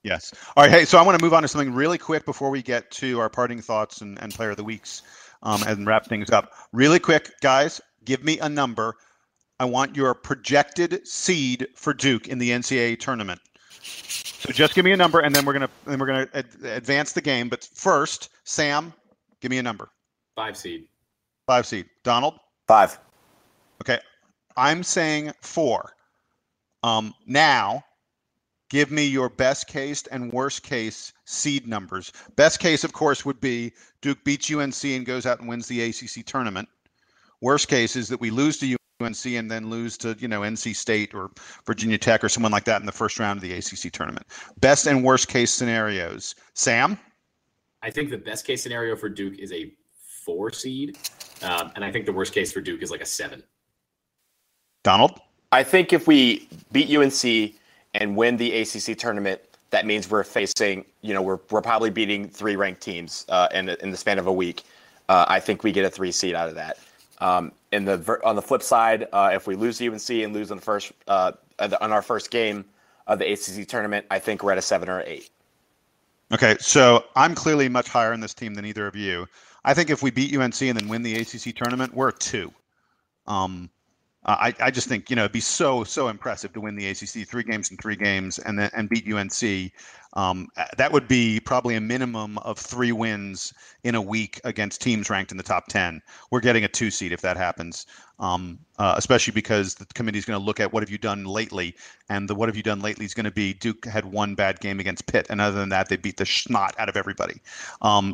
Yes. All right. Hey, so I want to move on to something really quick before we get to our parting thoughts and player of the weeks, and wrap things up. Really quick, guys. Give me a number. I want your projected seed for Duke in the NCAA tournament. So just give me a number, and then we're gonna advance the game. But first, Sam, give me a number. 5 seed. 5 seed. Donald? 5. Okay. I'm saying 4. Now, give me your best case and worst case seed numbers. Best case, of course, would be Duke beats UNC and goes out and wins the ACC tournament. Worst case is that we lose to UNC and then lose to, NC State or Virginia Tech or someone like that in the first round of the ACC tournament. Best and worst case scenarios. Sam? I think the best case scenario for Duke is a 4 seed, and I think the worst case for Duke is like a 7. Donald? I think if we beat UNC and win the ACC tournament, that means we're facing, we're probably beating 3 ranked teams in the span of a week. I think we get a 3 seed out of that. On the flip side, if we lose to UNC and lose on our first game of the ACC tournament, I think we're at a 7 or 8. Okay, so I'm clearly much higher in this team than either of you. I think if we beat UNC and then win the ACC tournament, we're a 2. I just think it'd be so impressive to win the ACC 3 games in 3 games and beat UNC. That would be probably a minimum of 3 wins in a week against teams ranked in the top 10. We're getting a 2 seed if that happens, especially because the committee is going to look at what have you done lately, and the what have you done lately is going to be Duke had 1 bad game against Pitt, and other than that, they beat the schnot out of everybody.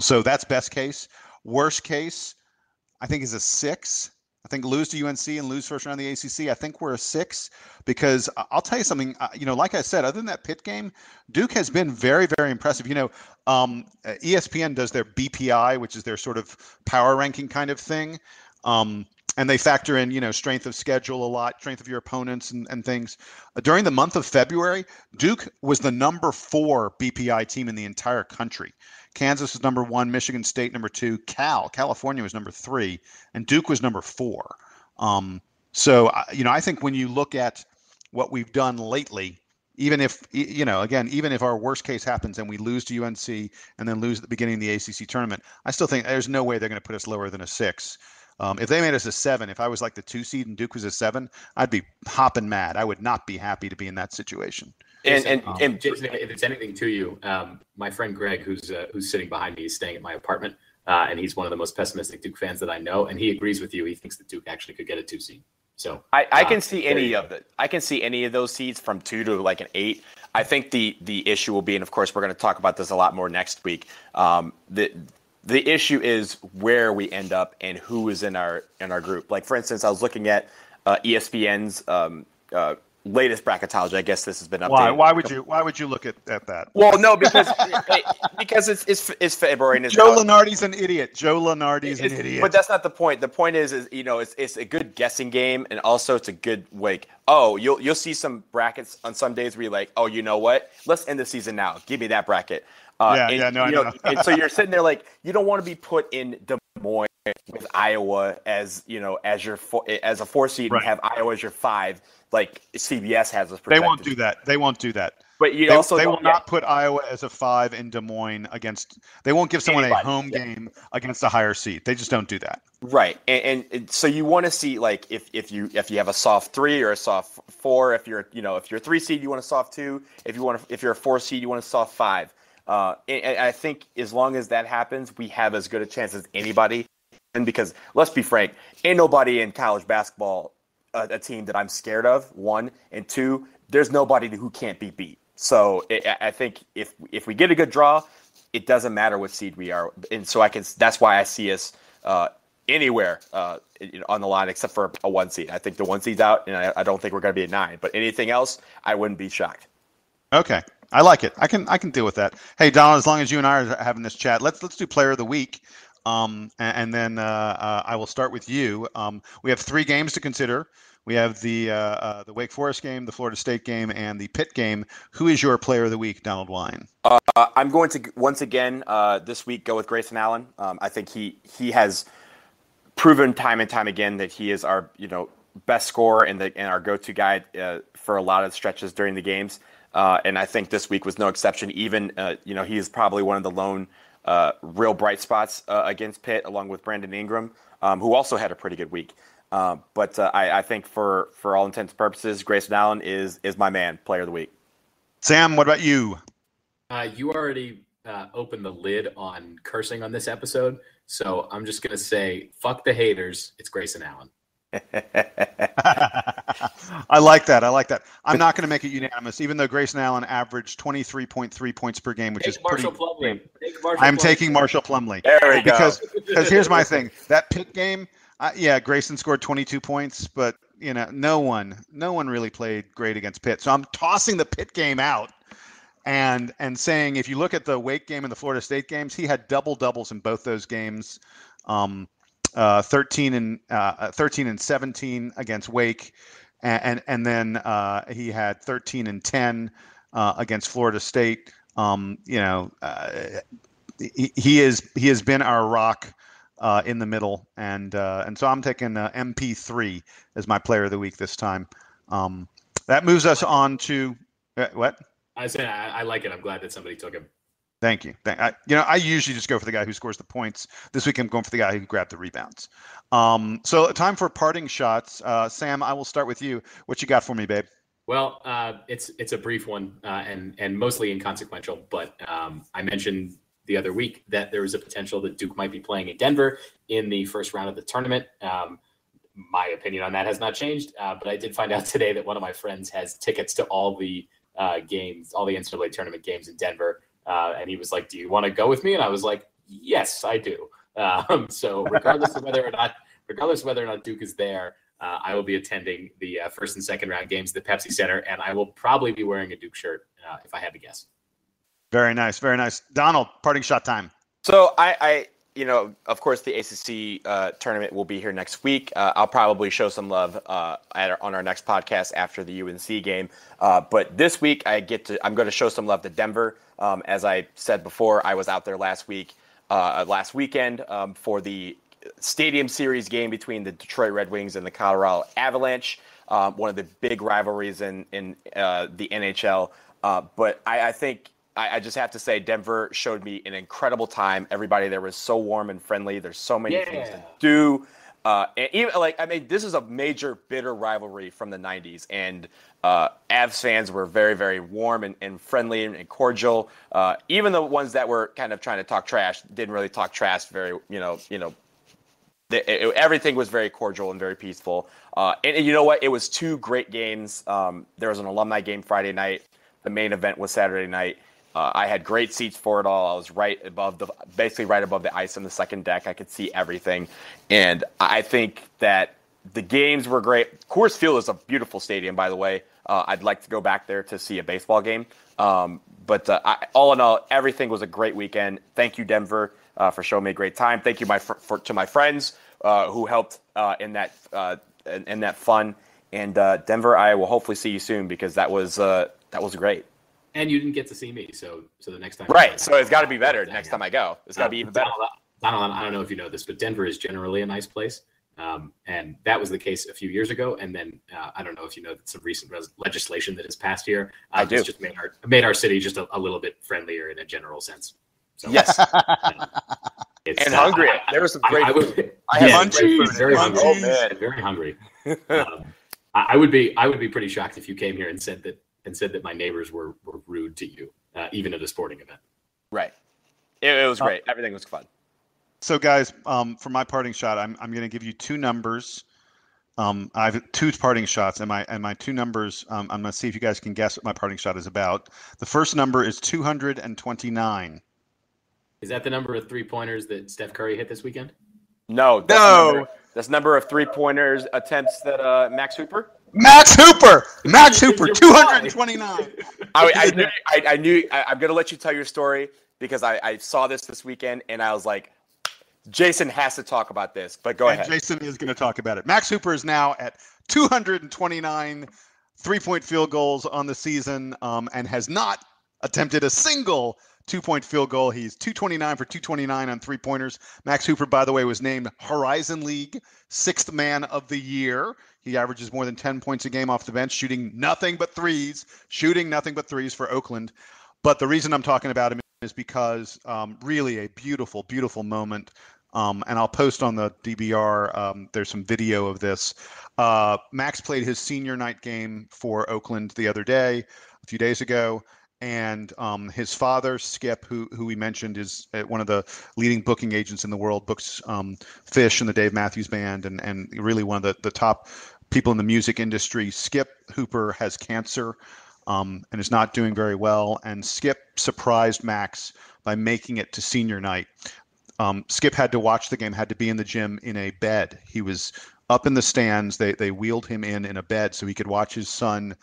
So that's best case. Worst case, I think, is a 6. I think lose to UNC and lose first round of the ACC. I think we're a 6 because I'll tell you something, like I said, other than that Pitt game, Duke has been very, very impressive. ESPN does their BPI, which is their sort of power ranking kind of thing. And they factor in, strength of schedule a lot, strength of your opponents and things. During the month of February, Duke was the number 4 BPI team in the entire country. Kansas was number 1, Michigan State number 2, California was number 3, and Duke was number 4. So I think when you look at what we've done lately, even if, even if our worst case happens and we lose to UNC and then lose at the beginning of the ACC tournament, I still think there's no way they're going to put us lower than a 6. If they made us a 7, if I was like the 2 seed and Duke was a 7, I'd be hopping mad. I would not be happy to be in that situation. Jason, if it's anything to you, my friend Greg, who's sitting behind me, is staying at my apartment, and he's one of the most pessimistic Duke fans that I know, and he agrees with you. He thinks that Duke actually could get a 2 seed. So I can see any of it. I can see any of those seeds from 2 to like an 8. I think the issue will be, and of course we're going to talk about this a lot more next week. The issue is where we end up and who is in our group. Like for instance, I was looking at ESPN's latest bracketology. I guess this has been updated. Why would you look at that? Well, no, because it's February and Joe Lunardi's an idiot. But that's not the point. The point is it's a good guessing game, and also it's a good you'll see some brackets on some days where you're like, oh, you know what? Let's end the season now. Give me that bracket. I know. And so you're sitting there like you don't want to be put in Des Moines with Iowa as as a 4 seed and have Iowa as your 5. Like CBS has us protected. They won't do that. But they will not put Iowa as a 5 in Des Moines against. They won't give someone a home game against a higher seed. They just don't do that. Right, and so you want to see like if you have a soft 3 or a soft 4. If you're a 3 seed, you want a soft 2. If you're a 4 seed, you want a soft 5. And I think as long as that happens, we have as good a chance as anybody. And because let's be frank, ain't nobody in college basketball a team that I'm scared of. 1 and 2, there's nobody who can't be beat. So I think if we get a good draw, it doesn't matter what seed we are, and so that's why I see us anywhere on the line except for a 1 seed. I think the 1 seed's out, and I don't think we're going to be at 9. But anything else, I wouldn't be shocked. Okay, I like it. I can deal with that. Hey, Donald, as long as you and I are having this chat, let's do Player of the Week. And then I will start with you. We have 3 games to consider. We have the Wake Forest game, the Florida State game, and the Pitt game. Who is your Player of the Week, Donald Wine? I'm going to once again this week go with Grayson Allen. I think he has proven time and time again that he is our best scorer and our go-to guy for a lot of stretches during the games. And I think this week was no exception. Even he is probably one of the lone real bright spots against Pitt, along with Brandon Ingram, who also had a pretty good week. But I think for all intents and purposes, Grayson Allen is my man, Player of the Week. Sam, what about you? You already opened the lid on cursing on this episode, so I'm just going to say, fuck the haters. It's Grayson Allen. I like that. I'm not going to make it unanimous, even though Grayson Allen averaged 23.3 points per game, which is pretty. I'm taking Marshall Plumlee. There we go. Because here's my thing: that Pitt game, Grayson scored 22 points, but no one really played great against Pitt. So I'm tossing the Pitt game out, and saying if you look at the Wake game and the Florida State games, he had double doubles in both those games. 13 and 17 against Wake, and then he had 13 and 10 against Florida State. He has been our rock in the middle, and so I'm taking MP3 as my Player of the Week this time. That moves us on to what? I said I like it. I'm glad that somebody took him. Thank you. I usually just go for the guy who scores the points. This week I'm going for the guy who grabbed the rebounds. So time for parting shots. Sam, I will start with you. What you got for me, babe? Well, it's a brief one and mostly inconsequential, but I mentioned the other week that there was a potential that Duke might be playing in Denver in the first round of the tournament. My opinion on that has not changed, but I did find out today that one of my friends has tickets to all the games, all the NCAA tournament games in Denver. And he was like, do you want to go with me? And I was like, yes, I do. So regardless of whether or not Duke is there, I will be attending the first and second round games at the Pepsi Center, and I will probably be wearing a Duke shirt if I had to guess. Very nice. Very nice. Donald, parting shot time. So I of course the ACC tournament will be here next week. I'll probably show some love on our next podcast after the UNC game. But this week I'm going to show some love to Denver. As I said before, I was out there last weekend for the Stadium Series game between the Detroit Red Wings and the Colorado Avalanche, one of the big rivalries in the NHL. But I think I just have to say Denver showed me an incredible time. Everybody there was so warm and friendly. There's so many things to do. And even this is a major bitter rivalry from the 90s, and Avs fans were very, very warm and friendly and cordial. Even the ones that were kind of trying to talk trash didn't really talk trash very, everything was very cordial and very peaceful. And you know what? It was two great games. There was an alumni game Friday night. The main event was Saturday night. I had great seats for it all. I was basically right above the ice on the second deck. I could see everything. And I think that the games were great. Coors Field is a beautiful stadium, by the way. I'd like to go back there to see a baseball game. But all in all, everything was a great weekend. Thank you, Denver, for showing me a great time. Thank you to my friends who helped in that fun. And Denver, I will hopefully see you soon, because that was great. And you didn't get to see me, so the next time. Right, so it's got to be better next time I go. It's got to be even better. I don't know if you know this, but Denver is generally a nice place. And that was the case a few years ago. And then I don't know if you know that some recent legislation that has passed here has just made our city just a little bit friendlier in a general sense. So, yes. And hungry. There was some great food. I had great food. Very hungry. Oh, man. Very hungry. I would be pretty shocked if you came here and said that my neighbors were rude to you, even at a sporting event. Right. It was great. Everything was fun. So, guys, for my parting shot, I'm going to give you two numbers. I have two parting shots, and my two numbers. I'm going to see if you guys can guess what my parting shot is about. The first number is 229. Is that the number of 3-pointers that Steph Curry hit this weekend? No. That's number of 3-pointers attempts that Max Hooper. Max Hooper, 229. I knew. I'm going to let you tell your story, because I saw this weekend, and I was like, Jason has to talk about this, but go ahead. Jason is going to talk about it. Max Hooper is now at 229 3-point field goals on the season, and has not attempted a single 2-point field goal. He's 229 for 229 on 3-pointers. Max Hooper, by the way, was named Horizon League 6th Man of the Year. He averages more than 10 points a game off the bench, shooting nothing but threes for Oakland. But the reason I'm talking about him is because really a beautiful, beautiful moment. And I'll post on the DBR. There's some video of this. Max played his senior night game for Oakland the other day, a few days ago. And his father, Skip, who we mentioned, is one of the leading booking agents in the world, books Fish and the Dave Matthews Band, and really one of the top people in the music industry. Skip Hooper has cancer and is not doing very well. And Skip surprised Max by making it to senior night. Skip had to watch the game, had to be in the gym in a bed. He was up in the stands. They wheeled him in a bed so he could watch his son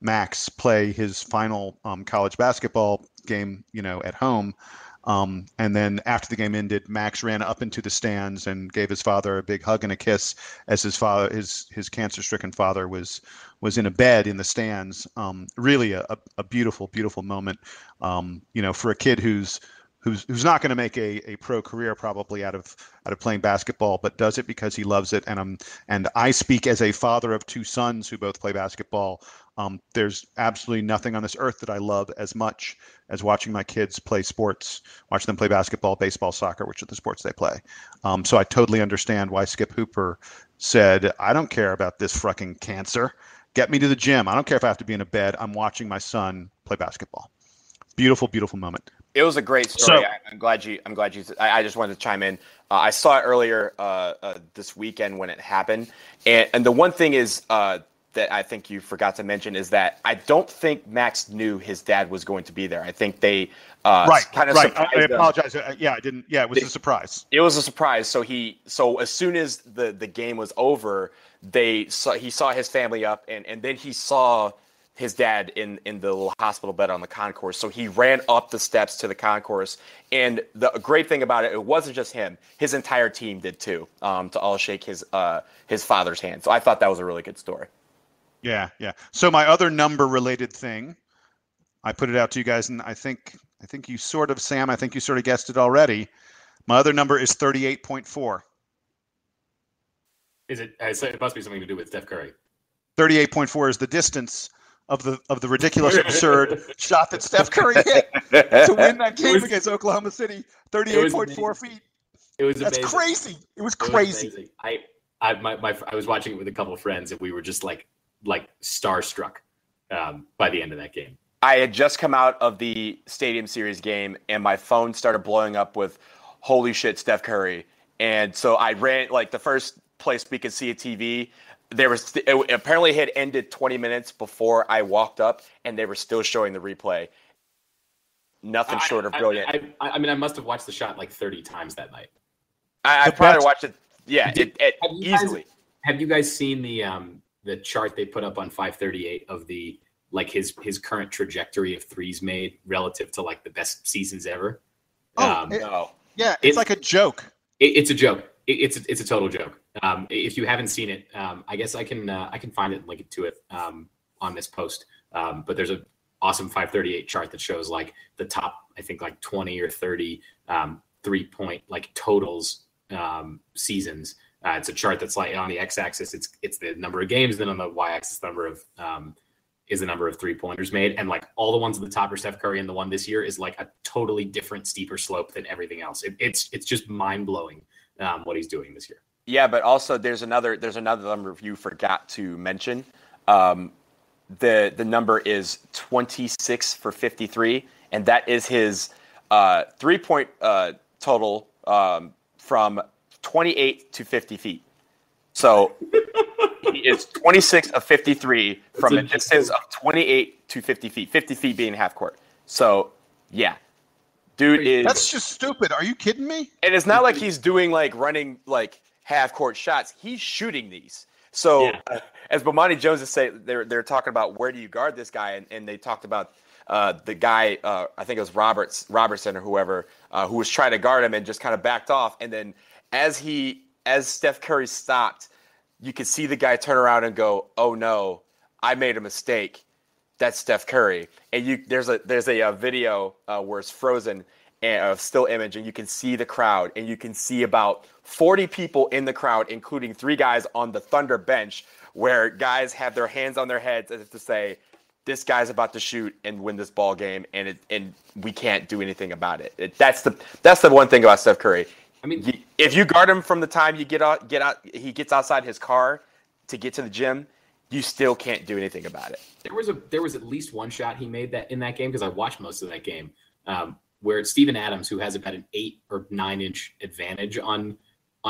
Max play his final college basketball game, at home. And then after the game ended, Max ran up into the stands and gave his father a big hug and a kiss, as his father, his cancer-stricken father, was in a bed in the stands. Really a beautiful, beautiful moment. For a kid who's not going to make a pro career probably out of playing basketball, but does it because he loves it. And I speak as a father of two sons who both play basketball. There's absolutely nothing on this earth that I love as much as watching my kids play sports, watch them play basketball, baseball, soccer, which are the sports they play. So I totally understand why Skip Hooper said, I don't care about this fucking cancer. Get me to the gym. I don't care if I have to be in a bed. I'm watching my son play basketball. Beautiful, beautiful moment. It was a great story. I'm glad you. I just wanted to chime in. I saw it earlier this weekend when it happened, and the one thing is that I think you forgot to mention is that I don't think Max knew his dad was going to be there. I think they kind of surprised him. I apologize. I didn't. Yeah, it was a surprise. It was a surprise. So as soon as the game was over, he saw his family up, and then he saw his dad in the little hospital bed on the concourse. So he ran up the steps to the concourse. And the great thing about it wasn't just him. His entire team did too, to all shake his father's hand. So I thought that was a really good story. Yeah. So my other number related thing, I put it out to you guys, and I think you sort of, Sam, guessed it already. My other number is 38.4. It must be something to do with Steph Curry. 38.4 is the distance of the ridiculous, absurd shot that Steph Curry hit to win that game against Oklahoma City. 38.4 feet. It was That's amazing. crazy. It was crazy. Amazing. I was watching it with a couple of friends, and we were just like starstruck by the end of that game. I had just come out of the Stadium Series game, and my phone started blowing up with, holy shit, Steph Curry. And so I ran, like, the first place we could see a TV. It apparently had ended 20 minutes before I walked up, and they were still showing the replay. Nothing short of brilliant. I mean, I must have watched the shot like 30 times that night. I probably watched it. Yeah, easily. Have you guys seen the chart they put up on 538 of the like his current trajectory of threes made relative to like the best seasons ever? No. Yeah, it's like a joke. It's a joke. It's a total joke. If you haven't seen it, I guess I can find it and link it to it on this post. But there's a awesome 538 chart that shows like the top, I think like 20 or 30 3-point like totals seasons. It's a chart that's like on the x-axis, it's the number of games, then on the y-axis is the number of 3-pointers made, and like all the ones at the top are Steph Curry, and the one this year is like a totally different, steeper slope than everything else. It's just mind blowing what he's doing this year. Yeah, but also there's another number you forgot to mention. The number is 26 for 53, and that is his 3-point total from 28 to 50 feet. So he is 26 of 53 from a distance of 28 to 50 feet, 50 feet being half court. So, yeah. Dude is... That's just stupid. Are you kidding me? And it's not like he's doing, like, running, like, half court shots. He's shooting these. So, as Bomani Jones is saying, they're talking about where do you guard this guy, and they talked about the guy, I think it was Robertson or whoever, who was trying to guard him and just kind of backed off. And then as Steph Curry stopped, you could see the guy turn around and go, "Oh no, I made a mistake. That's Steph Curry." And there's a video where it's frozen and a still image, and you can see the crowd, and you can see about 40 people in the crowd, including 3 guys on the Thunder bench, where guys have their hands on their heads as if to say, "This guy's about to shoot and win this ball game, and we can't do anything about it." That's the one thing about Steph Curry. I mean, if you guard him from the time you get out, he gets outside his car to get to the gym, you still can't do anything about it. There was at least one shot he made that in that game, because I watched most of that game, where Steven Adams, who has about an 8 or 9 inch advantage on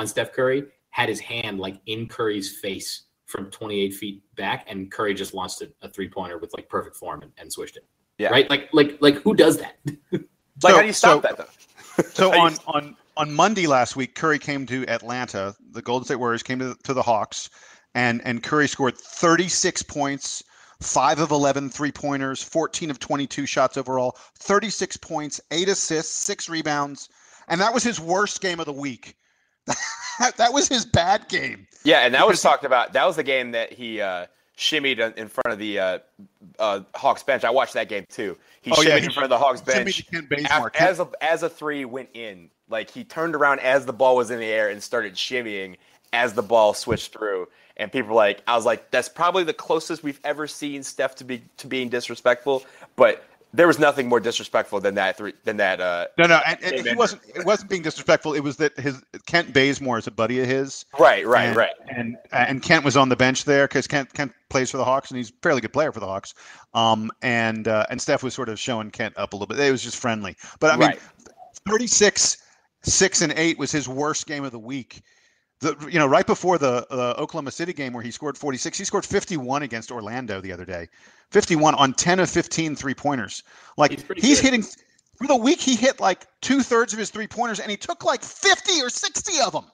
Steph Curry, had his hand like in Curry's face from 28 feet back, and Curry just launched a 3-pointer with like perfect form and switched it. Yeah, right. Like who does that? How do you stop that though? So on Monday last week, Curry came to Atlanta. The Golden State Warriors came to the Hawks, and Curry scored 36 points, 5 of 11 3-pointers, 14 of 22 shots overall, 36 points, 8 assists, 6 rebounds, and that was his worst game of the week. That was his bad game. Yeah, and that was talked about. That was the game that he shimmied in front of the Hawks bench. I watched that game too. He shimmied in front of the Hawks bench as a 3 went in. Like, he turned around as the ball was in the air and started shimmying as the ball switched through. And people were like, I was like, that's probably the closest we've ever seen Steph to being disrespectful. But there was nothing more disrespectful than that. No, and it wasn't being disrespectful. It was that Kent Bazemore is a buddy of his. Right. And Kent was on the bench there because Kent plays for the Hawks, and he's a fairly good player for the Hawks. And Steph was sort of showing Kent up a little bit. It was just friendly. But I mean, 36, 6 and 8 was his worst game of the week. Right before the Oklahoma City game where he scored 46, he scored 51 against Orlando the other day. 51 on 10 of 15 3-pointers. Like, he's hitting for the week. He hit like 2/3 of his 3-pointers, and he took like 50 or 60 of them.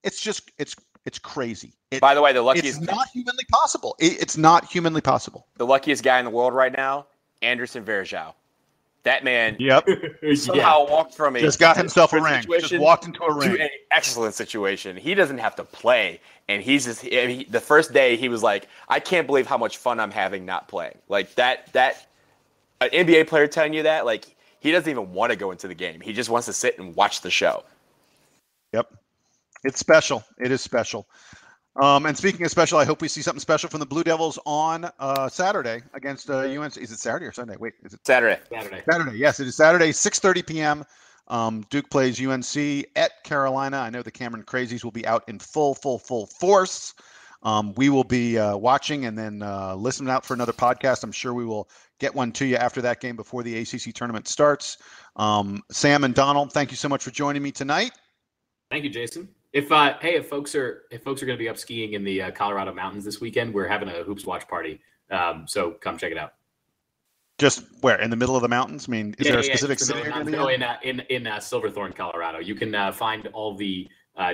It's just it's crazy. By the way, the luckiest. It's not humanly possible. It's not humanly possible. The luckiest guy in the world right now, Anderson Varejao. That man somehow walked from just got himself a ring. Just walked into a ring. To an excellent situation. He doesn't have to play. And the first day he was like, I can't believe how much fun I'm having not playing. Like that an NBA player telling you that, like, he doesn't even want to go into the game. He just wants to sit and watch the show. Yep. It's special. It is special. And speaking of special, I hope we see something special from the Blue Devils on Saturday against UNC. Is it Saturday or Sunday? Wait, is it Saturday? Saturday. Yes, it is Saturday, 6:30 p.m. Duke plays UNC at Carolina. I know the Cameron Crazies will be out in full force. We will be watching and then listening out for another podcast. I'm sure we will get one to you after that game before the ACC tournament starts. Sam and Donald, thank you so much for joining me tonight. Thank you, Jason. If folks are going to be up skiing in the Colorado mountains this weekend, we're having a hoops watch party. So come check it out. Just where? In the middle of the mountains? I mean, is there a specific city you're going to be in Silverthorne, Colorado. You can find all the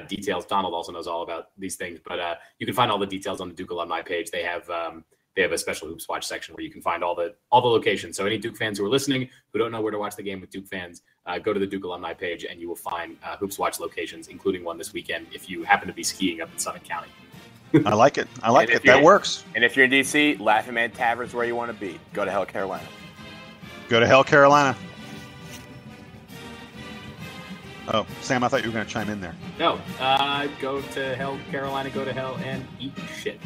details. Donald also knows all about these things, but you can find all the details on the Duke alumni page. They have a special hoops watch section where you can find all the locations. So any Duke fans who are listening who don't know where to watch the game with Duke fans, go to the Duke alumni page and you will find hoops watch locations, including one this weekend if you happen to be skiing up in Summit County. I like it. That works. And if you're in DC, Laughing Man Tavern's where you want to be. Go to Hell, Carolina. Go to Hell, Carolina. Oh, Sam, I thought you were going to chime in there. No, go to Hell, Carolina. Go to hell and eat shit.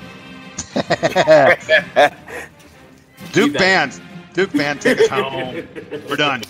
Duke fans, take us home. We're done.